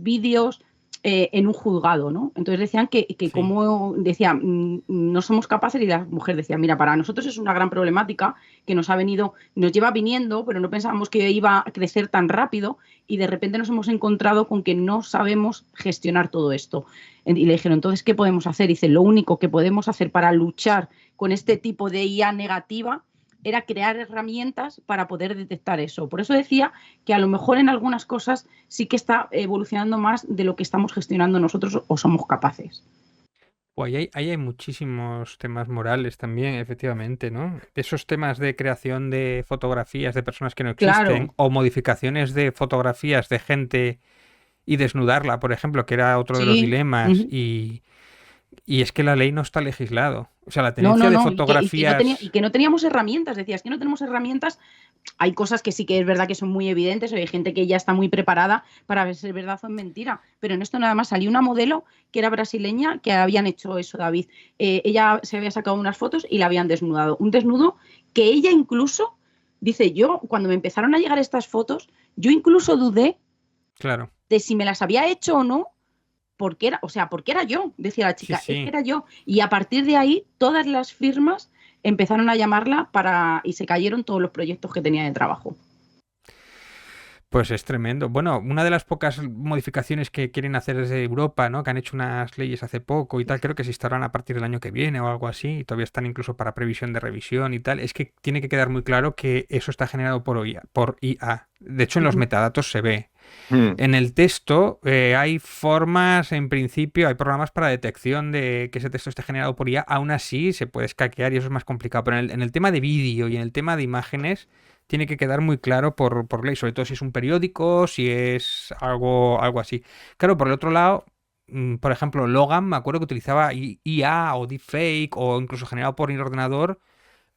vídeos, en un juzgado, ¿no? Entonces decían que Sí. como decía, no somos capaces, y la mujer decía, mira, para nosotros es una gran problemática que nos lleva viniendo, pero no pensábamos que iba a crecer tan rápido y de repente nos hemos encontrado con que no sabemos gestionar todo esto. Y le dijeron, entonces, ¿qué podemos hacer? Y dice, lo único que podemos hacer para luchar con este tipo de IA negativa era crear herramientas para poder detectar eso. Por eso decía que a lo mejor en algunas cosas sí que está evolucionando más de lo que estamos gestionando nosotros o somos capaces. Pues ahí hay muchísimos temas morales también, efectivamente, ¿no? Esos temas de creación de fotografías de personas que no existen Claro, o modificaciones de fotografías de gente y desnudarla, por ejemplo, que era otro de los sí. dilemas. Uh-huh. Y es que la ley no está legislado. O sea, la No, tenencia no, de no, y fotografías. que no teníamos herramientas, decías que no tenemos herramientas. Hay cosas que sí que es verdad que son muy evidentes, hay gente que ya está muy preparada para ver si es verdad o es mentira, pero en esto nada más salió una modelo que era brasileña que habían hecho eso, David. Ella se había sacado unas fotos y la habían desnudado. Un desnudo que ella incluso, dice, yo cuando me empezaron a llegar estas fotos, yo incluso dudé Claro, de si me las había hecho o no porque era yo, decía la sí, chica, es que sí. era yo. Y a partir de ahí, todas las firmas empezaron a llamarla y se cayeron todos los proyectos que tenía de trabajo. Pues es tremendo. Bueno, una de las pocas modificaciones que quieren hacer desde Europa, ¿no? Que han hecho unas leyes hace poco y tal, creo que se instaurarán a partir del año que viene o algo así, y todavía están incluso para previsión de revisión y tal, es que tiene que quedar muy claro que eso está generado por IA, por IA. De hecho, en los metadatos se ve. En el texto hay formas, en principio, hay programas para detección de que ese texto esté generado por IA. Aún así, se puede escaquear y eso es más complicado. Pero en el tema de vídeo y en el tema de imágenes, tiene que quedar muy claro por ley, sobre todo si es un periódico, si es algo así. Claro, por el otro lado, por ejemplo, Logan, me acuerdo que utilizaba IA o deepfake o incluso generado por ordenador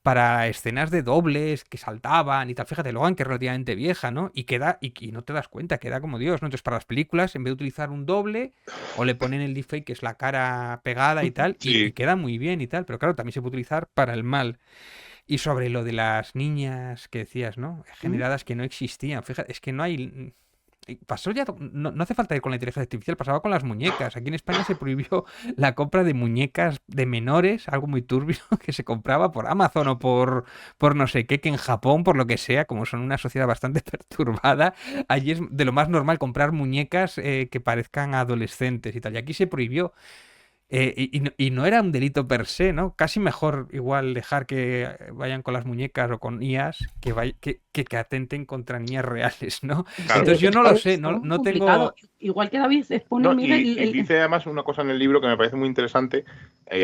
para escenas de dobles que saltaban y tal. Fíjate, Logan, que es relativamente vieja, ¿no? Y queda, y no te das cuenta, queda como Dios, ¿no? Entonces, para las películas, en vez de utilizar un doble, o le ponen el deepfake, que es la cara pegada y tal, y Sí, queda muy bien y tal. Pero claro, también se puede utilizar para el mal. Y sobre lo de las niñas que decías, ¿no? Generadas que no existían. Fíjate, es que no hay. Pasó ya, no hace falta ir con la inteligencia artificial, pasaba con las muñecas. Aquí en España se prohibió la compra de muñecas de menores, algo muy turbio, que se compraba por Amazon o por no sé qué, que en Japón, por lo que sea, como son una sociedad bastante perturbada, allí es de lo más normal comprar muñecas que parezcan adolescentes y tal. Y aquí se prohibió. Y no era un delito per se, ¿no? Casi mejor igual dejar que vayan con las muñecas o con IAs que atenten contra niñas reales, ¿no? claro. Entonces yo Es no que lo es sé, no, muy no complicado. tengo. Igual que David expone, No, Miguel, y dice además una cosa en el libro que me parece muy interesante,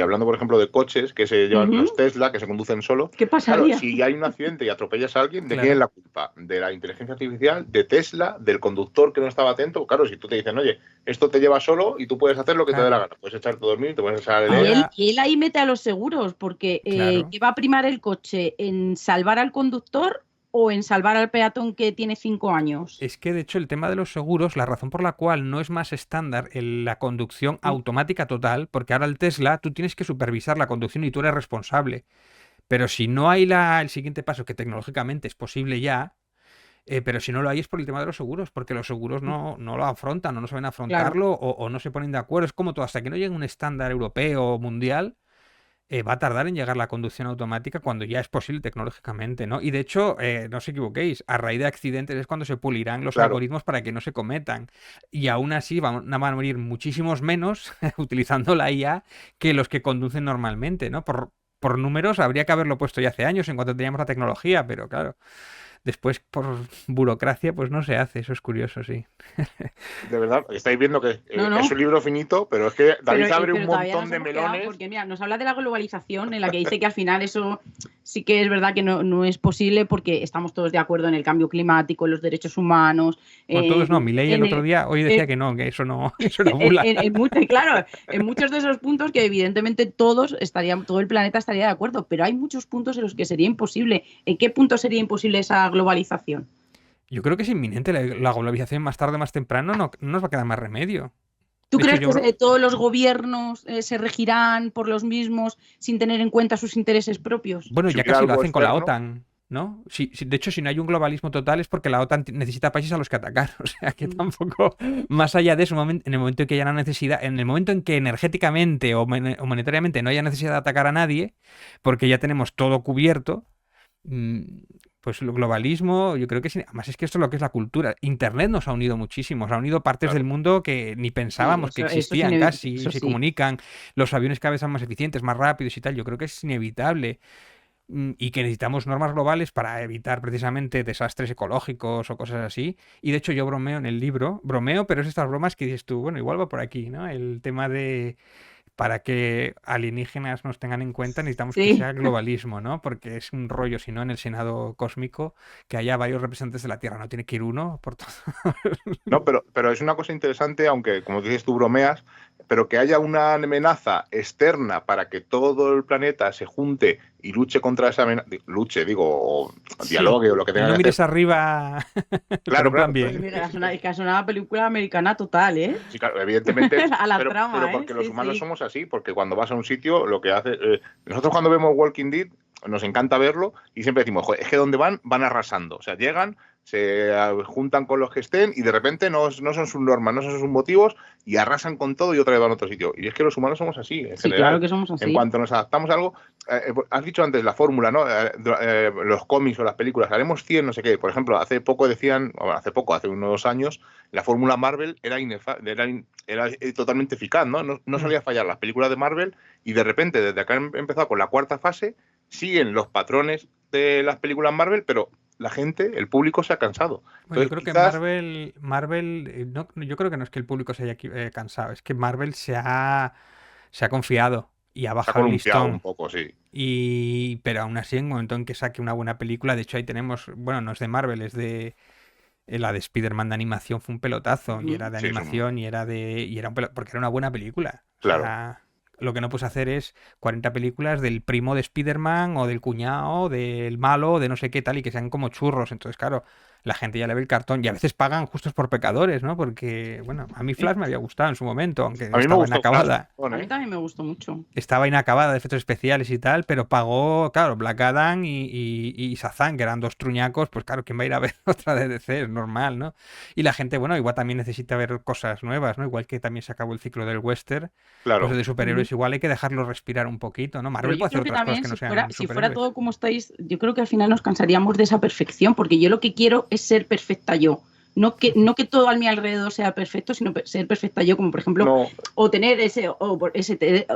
hablando por ejemplo de coches que se llevan los Tesla, que se conducen solos. ¿qué Claro, pasaría? si hay un accidente y atropellas a alguien, ¿de quién es Claro, la culpa? ¿De la inteligencia artificial? ¿De Tesla? ¿Del conductor que no estaba atento? Claro, si tú te dicen, oye, esto te lleva solo y tú puedes hacer lo que te dé la claro. gana, puedes echarte a dormir, te puedes echar a leer. Ahora, Y él ahí mete a los seguros, porque claro. ¿qué va a primar el coche? ¿En salvar al conductor o en salvar al peatón que tiene 5 años? Es que de hecho el tema de los seguros, la razón por la cual no es más estándar la conducción automática total, porque ahora el Tesla tú tienes que supervisar la conducción y tú eres responsable. Pero si no hay el siguiente paso, que tecnológicamente es posible ya, pero si no lo hay es por el tema de los seguros, porque los seguros no lo afrontan o no saben Claro. afrontarlo o no se ponen de acuerdo. Es como todo, hasta que no llegue un estándar europeo o mundial, va a tardar en llegar la conducción automática cuando ya es posible tecnológicamente, ¿no? Y de hecho, no os equivoquéis, a raíz de accidentes es cuando se pulirán los Claro, algoritmos para que no se cometan. Y aún así van a morir muchísimos menos utilizando la IA que los que conducen normalmente, ¿no? por números habría que haberlo puesto ya hace años en cuanto teníamos la tecnología, pero claro, después por burocracia pues no se hace, eso es curioso, sí. De verdad, estáis viendo que No, no. es un libro finito, pero es que David abre un todavía montón nos de hemos quedado, melones. porque mira, nos habla de la globalización, en la que dice que al final eso sí que es verdad que no es posible porque estamos todos de acuerdo en el cambio climático, en los derechos humanos. Bueno, todos no, Milei el otro día, hoy decía que no, que eso no, eso era bula. Claro, en muchos de esos puntos que evidentemente todo el planeta estaría de acuerdo, pero hay muchos puntos en los que sería imposible. ¿En qué punto sería imposible esa globalización? Yo creo que es inminente la globalización, más tarde o más temprano no nos va a quedar más remedio. ¿Tú De hecho, crees que todos los gobiernos se regirán por los mismos sin tener en cuenta sus intereses propios? Bueno, Si ya hubiera casi lo algo hacen con la externo. OTAN, ¿no? De hecho, si no hay un globalismo total es porque la OTAN necesita países a los que atacar. O sea, que tampoco, más allá de eso, en el momento en que haya necesidad, en el momento en que energéticamente o monetariamente no haya necesidad de atacar a nadie, porque ya tenemos todo cubierto, pues el globalismo, yo creo que sí. Además es que esto es lo que es la cultura. Internet nos ha unido muchísimo, nos ha unido partes del mundo que ni pensábamos que existían casi, se comunican, los aviones cada vez son más eficientes, más rápidos y tal. Yo creo que es inevitable. Y que necesitamos normas globales para evitar precisamente desastres ecológicos o cosas así. Y de hecho yo bromeo en el libro, pero es estas bromas que dices tú, bueno, igual va por aquí, ¿no? El tema de para que alienígenas nos tengan en cuenta necesitamos que sea globalismo, ¿no? Porque es un rollo, si no, en el Senado cósmico, que haya varios representantes de la Tierra, no tiene que ir uno por todo. No, pero es una cosa interesante, aunque como dices tú bromeas, pero que haya una amenaza externa para que todo el planeta se junte y luche contra esa amenaza, o dialogue o lo que tenga no que mires hacer. arriba. Claro, claro. Bien. Es una película americana total, ¿eh? Sí, claro, evidentemente. A la trama, pero porque los sí, humanos sí. somos así, porque cuando vas a un sitio, lo que hace. Nosotros cuando vemos Walking Dead, nos encanta verlo y siempre decimos, joder, es que donde van arrasando. O sea, llegan, se juntan con los que estén y de repente no son sus normas, no son sus motivos y arrasan con todo y otra vez van a otro sitio. Y es que los humanos somos así, en general. Claro que somos así. En cuanto nos adaptamos a algo, has dicho antes la fórmula, ¿no? Los cómics o las películas, haremos 100, no sé qué. Por ejemplo, hace hace unos años, la fórmula Marvel era totalmente eficaz, ¿no? No solía fallar las películas de Marvel y de repente, desde que han empezado con la cuarta fase, siguen los patrones de las películas Marvel, pero la gente, el público se ha cansado. Bueno, yo creo que Marvel yo creo que no es que el público se haya cansado, es que Marvel se ha confiado y ha bajado el listón. Un poco, sí. Pero aún así, en el momento en que saque una buena película, de hecho ahí tenemos, bueno, no es de Marvel, es de la de Spider-Man de animación, fue un pelotazo, y era de animación, y era porque era una buena película. Claro. O sea, lo que no puedes hacer es 40 películas del primo de Spider-Man o del cuñado, del malo, de no sé qué tal, y que sean como churros. Entonces, claro, la gente ya le ve el cartón y a veces pagan justos por pecadores, ¿no? Porque, bueno, a mí Flash me había gustado en su momento, aunque estaba inacabada. A mí también me gustó mucho. Estaba inacabada de efectos especiales y tal, pero pagó, claro, Black Adam y Shazam, que eran dos truñacos, pues claro, ¿quién va a ir a ver otra de DC? Es normal, ¿no? Y la gente, bueno, igual también necesita ver cosas nuevas, ¿no? Igual que también se acabó el ciclo del western, claro. Pues de superhéroes igual hay que dejarlo respirar un poquito, ¿no? Marvel puede hacer otras cosas que no sean superhéroes. Si fuera todo como estáis, yo creo que al final nos cansaríamos de esa perfección, porque yo lo que quiero es ser perfecta yo. No que todo a mi alrededor sea perfecto, sino ser perfecta yo, como por ejemplo, o tener ese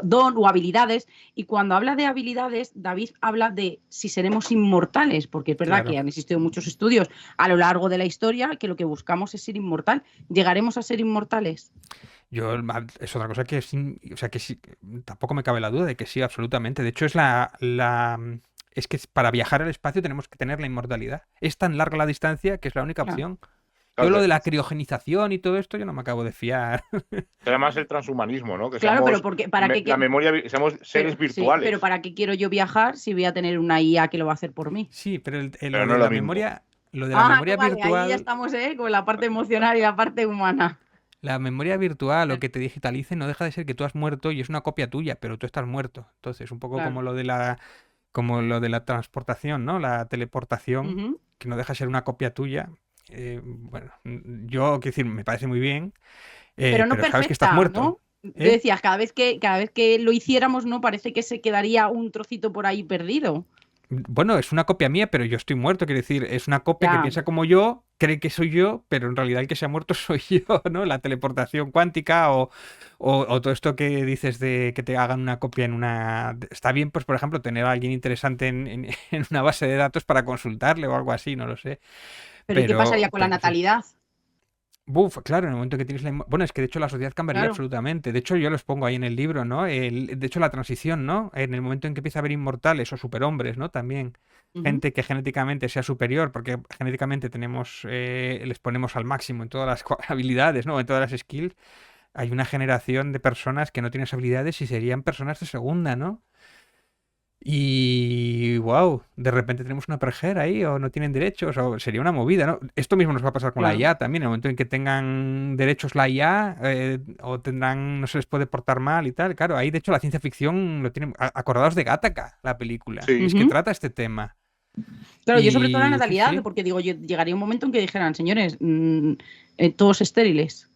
don o habilidades. Y cuando habla de habilidades, David habla de si seremos inmortales, porque es verdad que han existido muchos estudios a lo largo de la historia que lo que buscamos es ser inmortal. ¿Llegaremos a ser inmortales? Es otra cosa que sí, tampoco me cabe la duda de que sí, absolutamente. De hecho, es que para viajar al espacio tenemos que tener la inmortalidad. Es tan larga la distancia que es la única opción. Todo lo de la criogenización y todo esto yo no me acabo de fiar. Además el transhumanismo, ¿no? Que claro, seamos, pero ¿para qué? La memoria, seamos seres virtuales. Sí, pero ¿para qué quiero yo viajar si voy a tener una IA que lo va a hacer por mí? Sí, pero lo de la memoria virtual... Ahí ya estamos, con la parte emocional y la parte humana. La memoria virtual o que te digitalicen no deja de ser que tú has muerto y es una copia tuya, pero tú estás muerto. Entonces, un poco como lo de la transportación, ¿no? La teleportación, que no deja de ser una copia tuya. Bueno, yo, quiero decir, me parece muy bien, pero no perfecta, sabes que estás muerto. ¿no? Decías, cada vez que lo hiciéramos, ¿no? Parece que se quedaría un trocito por ahí perdido. Bueno, es una copia mía, pero yo estoy muerto, quiero decir, es una copia que Ya, piensa como yo, cree que soy yo, pero en realidad el que se ha muerto soy yo, ¿no? La teleportación cuántica o todo esto que dices de que te hagan una copia en una... Está bien, pues, por ejemplo, tener a alguien interesante en una base de datos para consultarle o algo así, no lo sé. pero ¿y qué pasaría con la Pero sí. natalidad? Buf, claro, en el momento que tienes Bueno, es que de hecho la sociedad cambiaría Claro. absolutamente. De hecho, yo los pongo ahí en el libro, ¿no? De hecho, la transición, ¿no? En el momento en que empieza a haber inmortales o superhombres, ¿no? También Ujú. gente que genéticamente sea superior, porque genéticamente les ponemos al máximo en todas las habilidades, ¿no? En todas las skills. Hay una generación de personas que no tienen esas habilidades y serían personas de segunda, ¿no? Y wow, de repente tenemos una perjera ahí o no tienen derechos o sería una movida, ¿no? Esto mismo nos va a pasar con la Claro. IA también, en el momento en que tengan derechos la IA o tendrán, no se les puede portar mal y tal. Claro, ahí de hecho la ciencia ficción lo tienen. Acordados de Gattaca, la película. Es Sí, que Ujú. trata este tema. Claro, yo sobre todo la Y sí, natalidad, sí. porque digo, llegaría un momento en que dijeran, señores, todos estériles,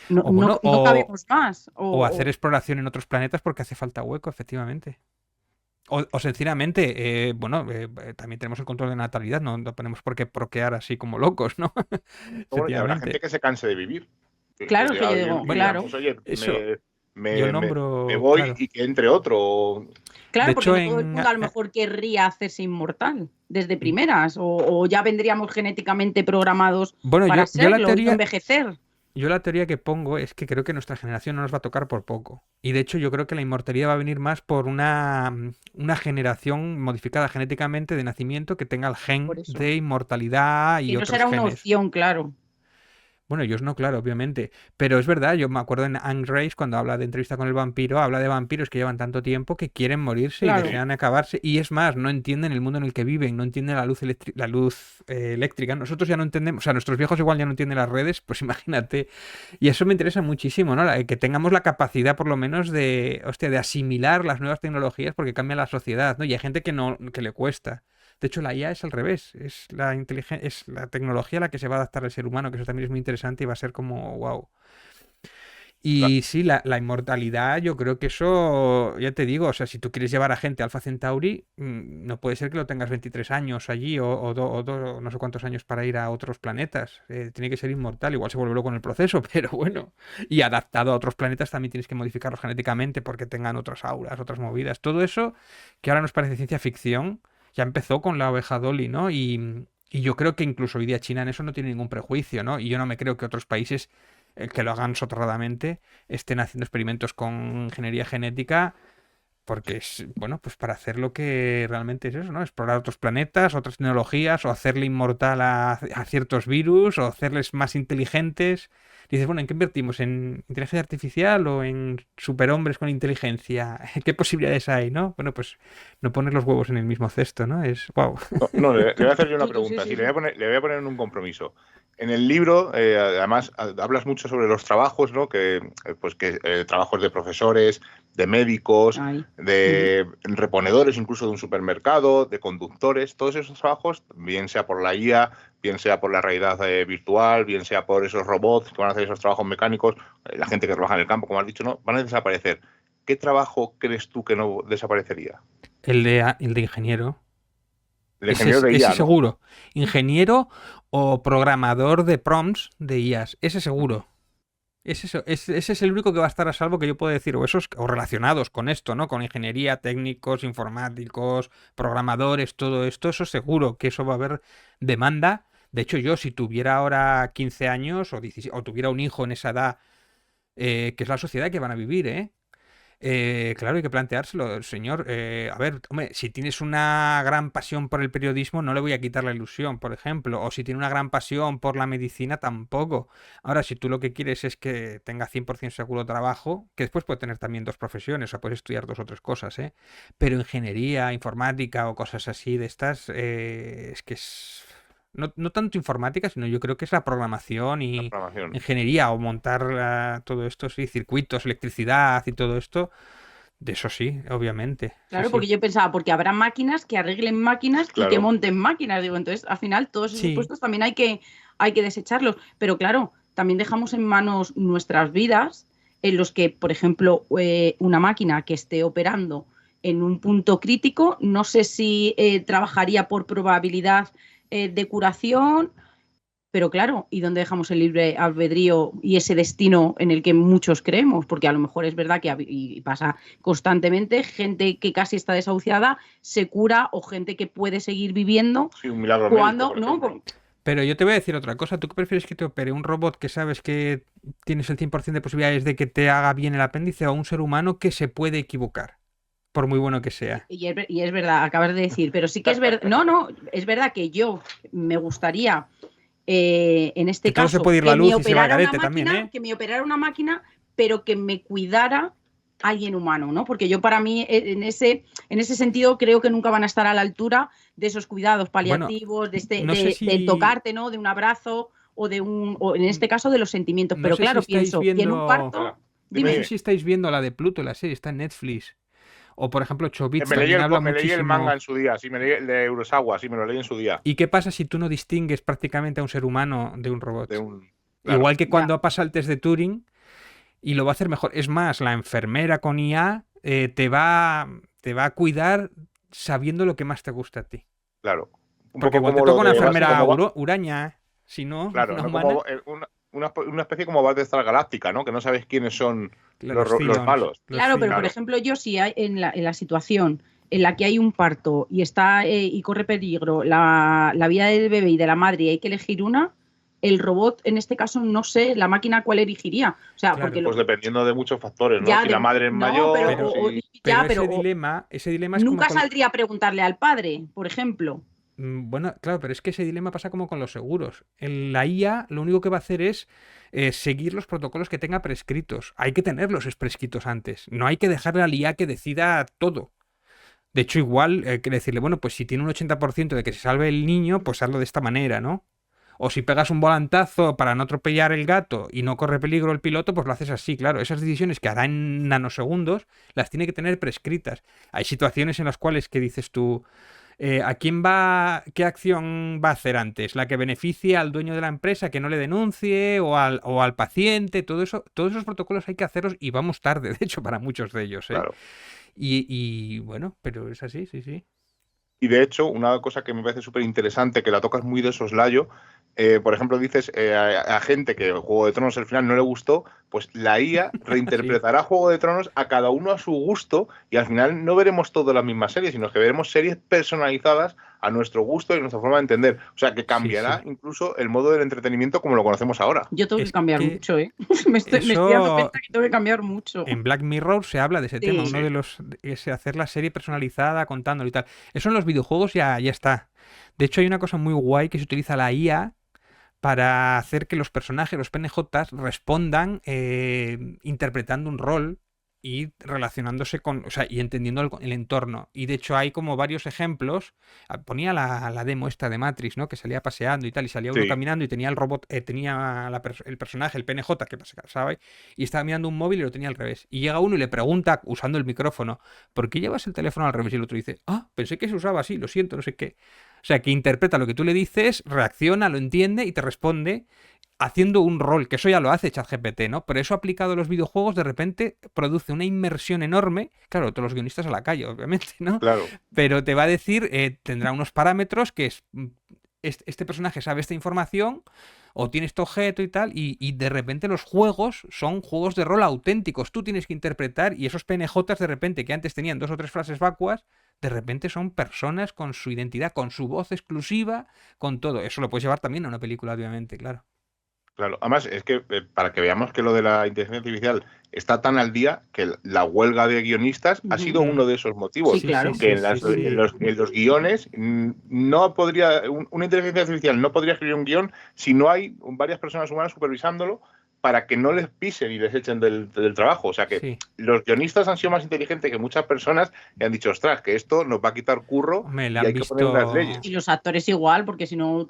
no, O bueno, no cabemos más. o hacer exploración en otros planetas porque hace falta hueco, efectivamente. O sencillamente, bueno, también tenemos el control de natalidad, no tenemos por qué procrear así como locos, ¿no? bueno, y habrá gente Sencillamente. que se canse de vivir, que Claro, que diga, yo oye, digo, Bueno, mira, claro. pues oye, eso yo me nombro, voy claro. y que entre otro. De Claro, porque hecho, no todo el mundo a lo mejor querría hacerse inmortal desde primeras, o ya vendríamos genéticamente programados bueno, para yo la serlo y no teoría, envejecer. yo la teoría que pongo es que creo que nuestra generación no nos va a tocar por poco. Y de hecho, yo creo que la inmortalidad va a venir más por una generación modificada genéticamente de nacimiento que tenga el Por gen eso. de inmortalidad Que y no otros será una genes. opción, claro. Bueno, ellos no, claro, obviamente. Pero es verdad, yo me acuerdo en Anne Rice, cuando habla de entrevista con el vampiro, habla de vampiros que llevan tanto tiempo que quieren morirse y Claro. desean acabarse. Y es más, no entienden el mundo en el que viven, no entienden la luz eléctrica. Nosotros ya no entendemos, o sea, nuestros viejos igual ya no entienden las redes, pues imagínate. Y eso me interesa muchísimo, ¿no? Que tengamos la capacidad, por lo menos, de, hostia, de asimilar las nuevas tecnologías porque cambia la sociedad, ¿no? Y hay gente que no, que le cuesta. De hecho, la IA es al revés, es la tecnología la que se va a adaptar al ser humano, que eso también es muy interesante y va a ser como, wow. Y sí, la inmortalidad, yo creo que eso, ya te digo, o sea, si tú quieres llevar a gente a Alpha Centauri, no puede ser que lo tengas 23 años allí o no sé cuántos años para ir a otros planetas. Tiene que ser inmortal, igual se vuelve loco en el proceso, pero bueno. Y adaptado a otros planetas también tienes que modificarlos genéticamente porque tengan otras auras, otras movidas. Todo eso que ahora nos parece ciencia ficción, ya empezó con la oveja Dolly, ¿no? Y yo creo que incluso hoy día China en eso no tiene ningún prejuicio, ¿no? Y yo no me creo que otros países que lo hagan soterradamente estén haciendo experimentos con ingeniería genética porque es, bueno, pues para hacer lo que realmente es eso, ¿no? Explorar otros planetas, otras tecnologías, o hacerle inmortal a ciertos virus, o hacerles más inteligentes. Dices, bueno, ¿en qué invertimos? ¿En inteligencia artificial o en superhombres con inteligencia? ¿Qué posibilidades hay, no? Bueno, pues no poner los huevos en el mismo cesto, ¿no? Es, wow. No, no, le voy a hacer yo una Sí, pregunta. sí, Sí, sí. le voy a poner en un compromiso. En el libro, además, hablas mucho sobre los trabajos, ¿no? Trabajos de profesores, de médicos, Ahí. Ujú. de reponedores, incluso de un supermercado, de conductores. Todos esos trabajos, bien sea por la IA, bien sea por la realidad virtual, bien sea por esos robots que van a hacer esos trabajos mecánicos, la gente que trabaja en el campo, como has dicho, no, van a desaparecer. ¿Qué trabajo crees tú que no desaparecería? El de ingeniero. El ingeniero de Ese IA, ¿no? seguro. Ingeniero o programador de prompts de IAs. Ese seguro. Ese es el único que va a estar a salvo que yo puedo decir, o relacionados con esto, ¿no? Con ingeniería, técnicos, informáticos, programadores, todo esto, eso seguro que eso va a haber demanda. De hecho, yo si tuviera ahora 15 años o, 16, o tuviera un hijo en esa edad, que es la sociedad que van a vivir, ¿eh? Claro, hay que planteárselo, señor. A ver, hombre, si tienes una gran pasión por el periodismo, no le voy a quitar la ilusión, por ejemplo. O si tiene una gran pasión por la medicina, tampoco. Ahora, si tú lo que quieres es que tenga 100% seguro trabajo, que después puede tener también dos profesiones, o sea, puedes estudiar dos o tres cosas, ¿eh? Pero ingeniería, informática o cosas así de estas, es que es... No tanto informática, sino yo creo que es la programación La y programación. ingeniería o montar todo esto, sí, circuitos, electricidad y todo esto, de eso sí, obviamente, sí, Claro, porque sí. yo pensaba, porque habrá máquinas que arreglen máquinas y que Claro. monten máquinas. Digo, entonces, al final, todos esos Sí, puestos también hay que desecharlos. Pero claro, también dejamos en manos nuestras vidas, en los que, por ejemplo, una máquina que esté operando en un punto crítico. No sé si trabajaría por probabilidad de curación, pero claro, ¿y dónde dejamos el libre albedrío y ese destino en el que muchos creemos? Porque a lo mejor es verdad que y pasa constantemente, gente que casi está desahuciada se cura, o gente que puede seguir viviendo Sí, un milagro cuando, médico, ¿no? Pero yo te voy a decir otra cosa. ¿Tú qué prefieres que te opere? ¿Un robot que sabes que tienes el 100% de posibilidades de que te haga bien el apéndice, o un ser humano que se puede equivocar, por muy bueno que sea? Y es verdad, acabas de decir, pero sí que es verdad, no, es verdad que yo me gustaría, en este Que todo se caso, puede ir la que luz me y se va al operara una garete también, máquina, ¿eh? que me operara una máquina, pero que me cuidara alguien humano, ¿no? Porque yo, para mí, en ese sentido, creo que nunca van a estar a la altura de esos cuidados Bueno, paliativos, no sé del si... tocarte, ¿no? De un abrazo, o en este caso de los sentimientos. No Pero sé si claro, estáis pienso, y en un viendo... parto, Dime, No sé dime. si estáis viendo la de Pluto, la serie, está en Netflix. O por ejemplo, Chobits Me leí también habla me leí el manga muchísimo. en su día, sí, me leí el de Urasawa, sí, me lo leí en su día. ¿Y qué pasa si tú no distingues prácticamente a un ser humano de un robot? De un... Claro. Igual que Ya. cuando pasa el test de Turing, y lo va a hacer mejor. Es más, la enfermera con IA te va a cuidar sabiendo lo que más te gusta a ti. Claro. Un Porque poco igual te como lo toca una de enfermera como huraña, si no, claro, una no humana. como una especie como Battlestar Galáctica, ¿no? Que no sabes quiénes son Los los Cylons. malos. Claro, pero por Claro. ejemplo, yo, si hay en la situación en la que hay un parto y y corre peligro la vida del bebé y de la madre, y hay que elegir una, el robot, en este caso, no sé la máquina cuál elegiría. O sea, Claro. porque Pues dependiendo de muchos factores, ¿no? Si la madre es no, mayor, pero, ese dilema es como nunca con... saldría a preguntarle al padre, por ejemplo. Bueno, claro, pero es que ese dilema pasa como con los seguros. En la IA lo único que va a hacer es seguir los protocolos que tenga prescritos. Hay que tenerlos prescritos antes. No hay que dejarle a la IA que decida todo. De hecho, igual hay que decirle, bueno, pues si tiene un 80% de que se salve el niño, pues hazlo de esta manera, ¿no? O si pegas un volantazo para no atropellar el gato y no corre peligro el piloto, pues lo haces así, claro. Esas decisiones que hará en nanosegundos las tiene que tener prescritas. Hay situaciones en las cuales que dices tú, qué acción va a hacer antes? ¿La que beneficie al dueño de la empresa, que no le denuncie, o al paciente? Todo eso, todos esos protocolos hay que hacerlos, y vamos tarde, de hecho, para muchos de ellos, ¿eh? claro. Y bueno, pero es así, sí, sí. Y de hecho, una cosa que me parece súper interesante, que la tocas muy de soslayo, por ejemplo, dices a gente que Juego de Tronos al final no le gustó, pues la IA reinterpretará Juego de Tronos a cada uno a su gusto, y al final no veremos todas las mismas series, sino que veremos series personalizadas a nuestro gusto y nuestra forma de entender. O sea, que cambiará incluso el modo del entretenimiento como lo conocemos ahora. Yo tengo que cambiar mucho, ¿eh? me estoy dando cuenta que tengo que cambiar mucho. En Black Mirror se habla de ese tema. Uno de los es hacer la serie personalizada, contándolo y tal. Eso en los videojuegos ya está. De hecho, hay una cosa muy guay que se utiliza la IA para hacer que los personajes, los PNJs, respondan interpretando un rol y relacionándose con, o sea, y entendiendo el entorno. Y de hecho hay como varios ejemplos. Ponía la demo esta de Matrix, ¿no? Que salía paseando y tal, y salía uno caminando y tenía el robot, tenía el personaje, el PNJ, que pasaba, y estaba mirando un móvil y lo tenía al revés. Y llega uno y le pregunta, usando el micrófono, ¿por qué llevas el teléfono al revés? Y el otro dice, pensé que se usaba así, lo siento, no sé qué. O sea, que interpreta lo que tú le dices, reacciona, lo entiende y te responde haciendo un rol, que eso ya lo hace ChatGPT, ¿no? Pero eso aplicado a los videojuegos de repente produce una inmersión enorme. Claro, todos los guionistas a la calle, obviamente, ¿no? Claro. Pero te va a decir, tendrá unos parámetros que es, este personaje sabe esta información o tiene este objeto y tal, y de repente los juegos son juegos de rol auténticos. Tú tienes que interpretar, y esos PNJs de repente, que antes tenían 2 o 3 frases vacuas, de repente son personas con su identidad, con su voz exclusiva, con todo. Eso lo puedes llevar también a una película, obviamente, claro. Claro, además es que para que veamos que lo de la inteligencia artificial está tan al día, que la huelga de guionistas ha sido uno de esos motivos. Sí, claro. Que en los guiones no podría, una inteligencia artificial no podría escribir un guión si no hay varias personas humanas supervisándolo, para que no les pisen y les echen del trabajo. O sea que los guionistas han sido más inteligentes que muchas personas y han dicho, ostras, que esto nos va a quitar curro y hay que poner las leyes. Y los actores igual, porque si no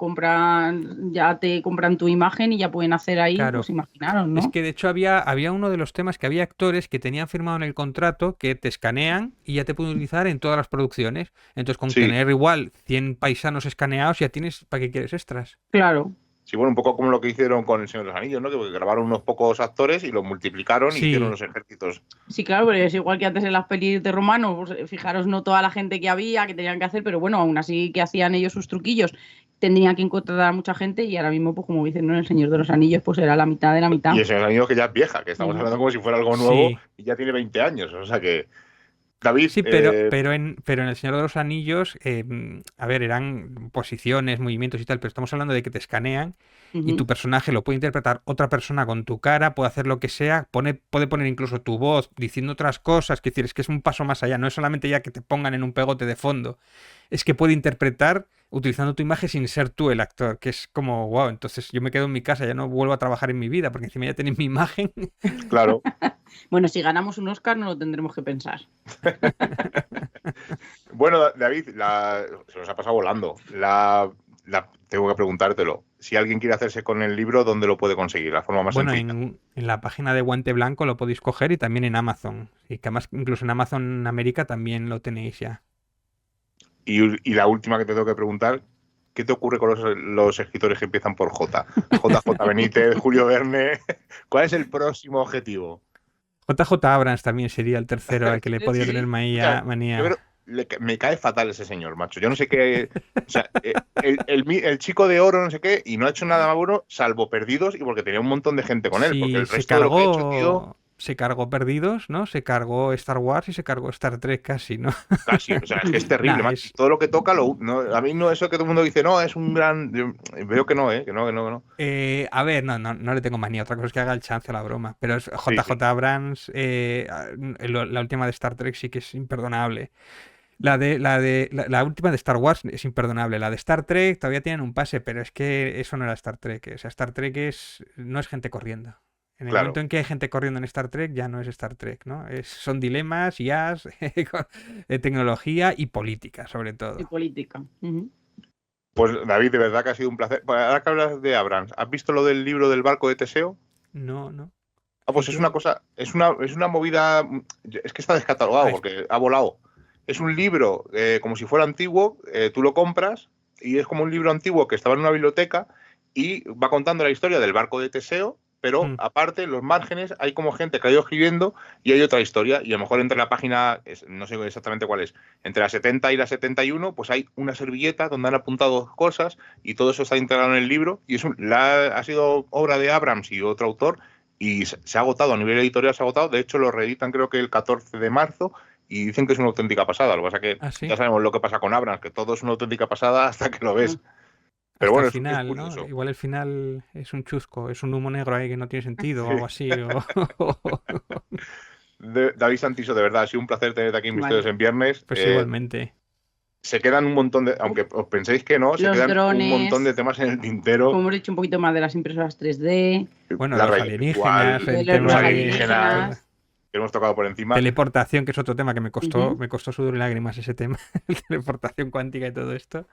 ya te compran tu imagen y ya pueden hacer ahí, claro, pues imaginaros, ¿no? Es que de hecho había uno de los temas que había actores que tenían firmado en el contrato que te escanean y ya te pueden utilizar en todas las producciones. Entonces, con tener igual 100 paisanos escaneados, ya tienes, ¿para qué quieres extras? Claro. Sí, bueno, un poco como lo que hicieron con El Señor de los Anillos, ¿no? Que grabaron unos pocos actores y los multiplicaron y Sí. hicieron los ejércitos. Sí, claro, pero es igual que antes en las pelis de Romano, pues, fijaros, no toda la gente que había, que tenían que hacer, pero bueno, aún así que hacían ellos sus truquillos, tendrían que encontrar a mucha gente y ahora mismo, pues como dicen, ¿no? El Señor de los Anillos, pues era la mitad de la mitad. Y El Señor de los Anillos que ya es vieja, que estamos hablando como si fuera algo nuevo Sí. y ya tiene 20 años, o sea que... David, Sí, pero en El Señor de los Anillos, a ver, eran posiciones, movimientos y tal, pero estamos hablando de que te escanean y tu personaje lo puede interpretar otra persona con tu cara, puede hacer lo que sea, puede poner incluso tu voz diciendo otras cosas, que decir, es que es un paso más allá, no es solamente ya que te pongan en un pegote de fondo, es que puede interpretar utilizando tu imagen sin ser tú el actor, que es como, wow, entonces yo me quedo en mi casa, ya no vuelvo a trabajar en mi vida, porque encima ya tenéis mi imagen. claro. Bueno, si ganamos un Oscar no lo tendremos que pensar. Bueno, David, se nos ha pasado volando. Tengo que preguntártelo. Si alguien quiere hacerse con el libro, ¿dónde lo puede conseguir? La forma más Bueno, sencilla. en la página de Guante Blanco lo podéis coger y también en Amazon. Y que además incluso en Amazon América también lo tenéis ya. Y la última que te tengo que preguntar, ¿qué te ocurre con los escritores que empiezan por J? JJ Benítez, Julio Verne. ¿Cuál es el próximo objetivo? JJ Abrams también sería el tercero al que le podía Sí, tener o manía. sea, yo creo- me cae fatal ese señor, macho. Yo no sé qué. O sea, el chico de oro, no sé qué, y no ha hecho nada más bueno, salvo Perdidos, y porque tenía un montón de gente con él. Porque Sí, el resto de lo que ha hecho, tío, se cargó Perdidos, ¿no? Se cargó Star Wars y se cargó Star Trek casi, ¿no? casi. O sea, es que es terrible, Nah, macho. Todo lo que toca, a mí no eso que todo el mundo dice, no, es un gran. Yo veo que no, que no. A ver, no le tengo manía. Otra cosa es que haga el chance a la broma. Pero JJ Sí. Abrams, la última de Star Trek sí que es imperdonable. La última de Star Wars es imperdonable. La de Star Trek todavía tienen un pase, pero es que eso no era Star Trek. O sea, Star Trek no es gente corriendo. En el Claro. momento en que hay gente corriendo en Star Trek, ya no es Star Trek, ¿no? Son dilemas, IAs, tecnología y política, sobre todo. Y política. Pues David, de verdad que ha sido un placer. Bueno, ahora que hablas de Abrams, ¿has visto lo del libro del barco de Teseo? No. Ah, pues ¿Y es qué? una cosa, es una movida, es que está descatalogado Ay. porque ha volado. Es un libro como si fuera antiguo, tú lo compras y es como un libro antiguo que estaba en una biblioteca y va contando la historia del barco de Teseo, pero aparte, en los márgenes hay como gente que ha ido escribiendo y hay otra historia y a lo mejor entre la página, no sé exactamente cuál es, entre la 70 y la 71, pues hay una servilleta donde han apuntado cosas y todo eso está integrado en el libro y ha sido obra de Abrams y otro autor y se ha agotado, a nivel editorial se ha agotado, de hecho lo reeditan creo que el 14 de marzo y dicen que es una auténtica pasada, lo que pasa que ¿Ah, sí? ya sabemos lo que pasa con Abrams, que todo es una auténtica pasada hasta que lo ves. Pero Hasta bueno, el final, es curioso. ¿no? Igual el final es un chusco, es un humo negro ahí que no tiene sentido o algo así. David Santiso, de verdad, ha sido un placer tenerte aquí en Misterios en Viernes. Pues igualmente. Se quedan un montón de, aunque os penséis que no, se Los quedan drones, un montón de temas en el tintero. Como hemos dicho un poquito más de las impresoras 3D. Bueno, la los realidad alienígenas, virtual, el de los tema alienígenas. que hemos tocado por encima. Teleportación, que es otro tema que me costó sudor y lágrimas ese tema. Teleportación cuántica y todo esto.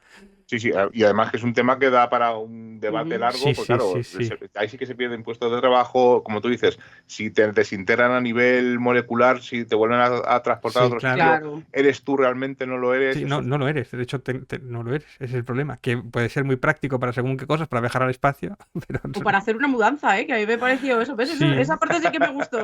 Sí, y además que es un tema que da para un debate largo, Sí, pues sí, claro, sí. ahí sí que se pierden puestos de trabajo, como tú dices, si te desintegran a nivel molecular, si te vuelven a transportar a otro sitio, ¿eres tú realmente? ¿No lo eres? Sí, no lo eres, de hecho no lo eres, ese es el problema, que puede ser muy práctico para según qué cosas, para viajar al espacio. Pero... O para hacer una mudanza, que a mí me pareció eso, ¿ves? Sí. Esa parte sí que me gustó,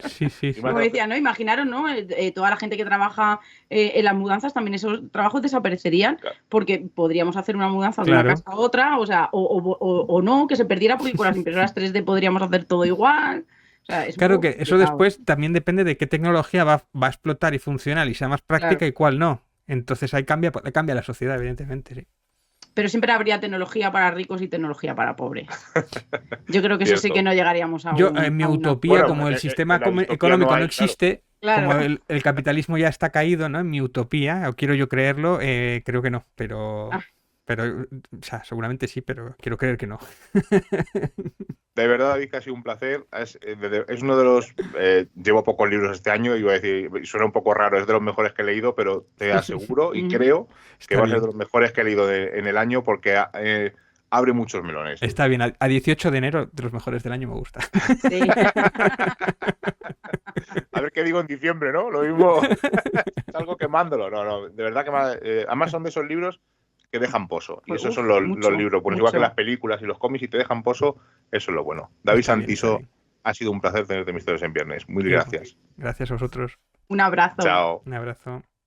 Sí. Como decía, ¿no? Imaginaros, ¿no? Toda la gente que trabaja en las mudanzas, también esos trabajos desaparecerían, porque podríamos hacer una mudanza de una casa a otra, o sea, o no, que se perdiera, porque con las impresoras 3D podríamos hacer todo igual. O sea, claro que eso después también depende de qué tecnología va a explotar y funcionar y sea más práctica y cuál no. Entonces ahí cambia la sociedad, evidentemente, sí. Pero siempre habría tecnología para ricos y tecnología para pobres. Yo creo que eso sí que no llegaríamos a Yo, en mi utopía, como el sistema económico no existe, claro. como el capitalismo ya está caído, ¿no? En mi utopía, o quiero yo creerlo, creo que no, pero... o sea, seguramente sí, pero quiero creer que no. De verdad, David, que ha sido un placer. Es uno de los... llevo pocos libros este año, iba a decir, suena un poco raro, es de los mejores que he leído, pero te aseguro y creo que va a ser de los mejores que he leído en el año porque abre muchos melones. Está bien, a 18 de enero, de los mejores del año me gusta. Sí. A ver qué digo en diciembre, ¿no? Lo mismo, salgo quemándolo. No, de verdad que además son de esos libros que dejan pozo. Y Pues, esos uf, son los mucho, libros buenos. Igual que mucho. las películas y los cómics, si te dejan pozo, eso es lo bueno. David Está bien, Santiso, está bien. ha sido un placer tenerte en Misterios en Viernes. Muy Igual. gracias. Gracias a vosotros. Un abrazo. Chao. Un abrazo.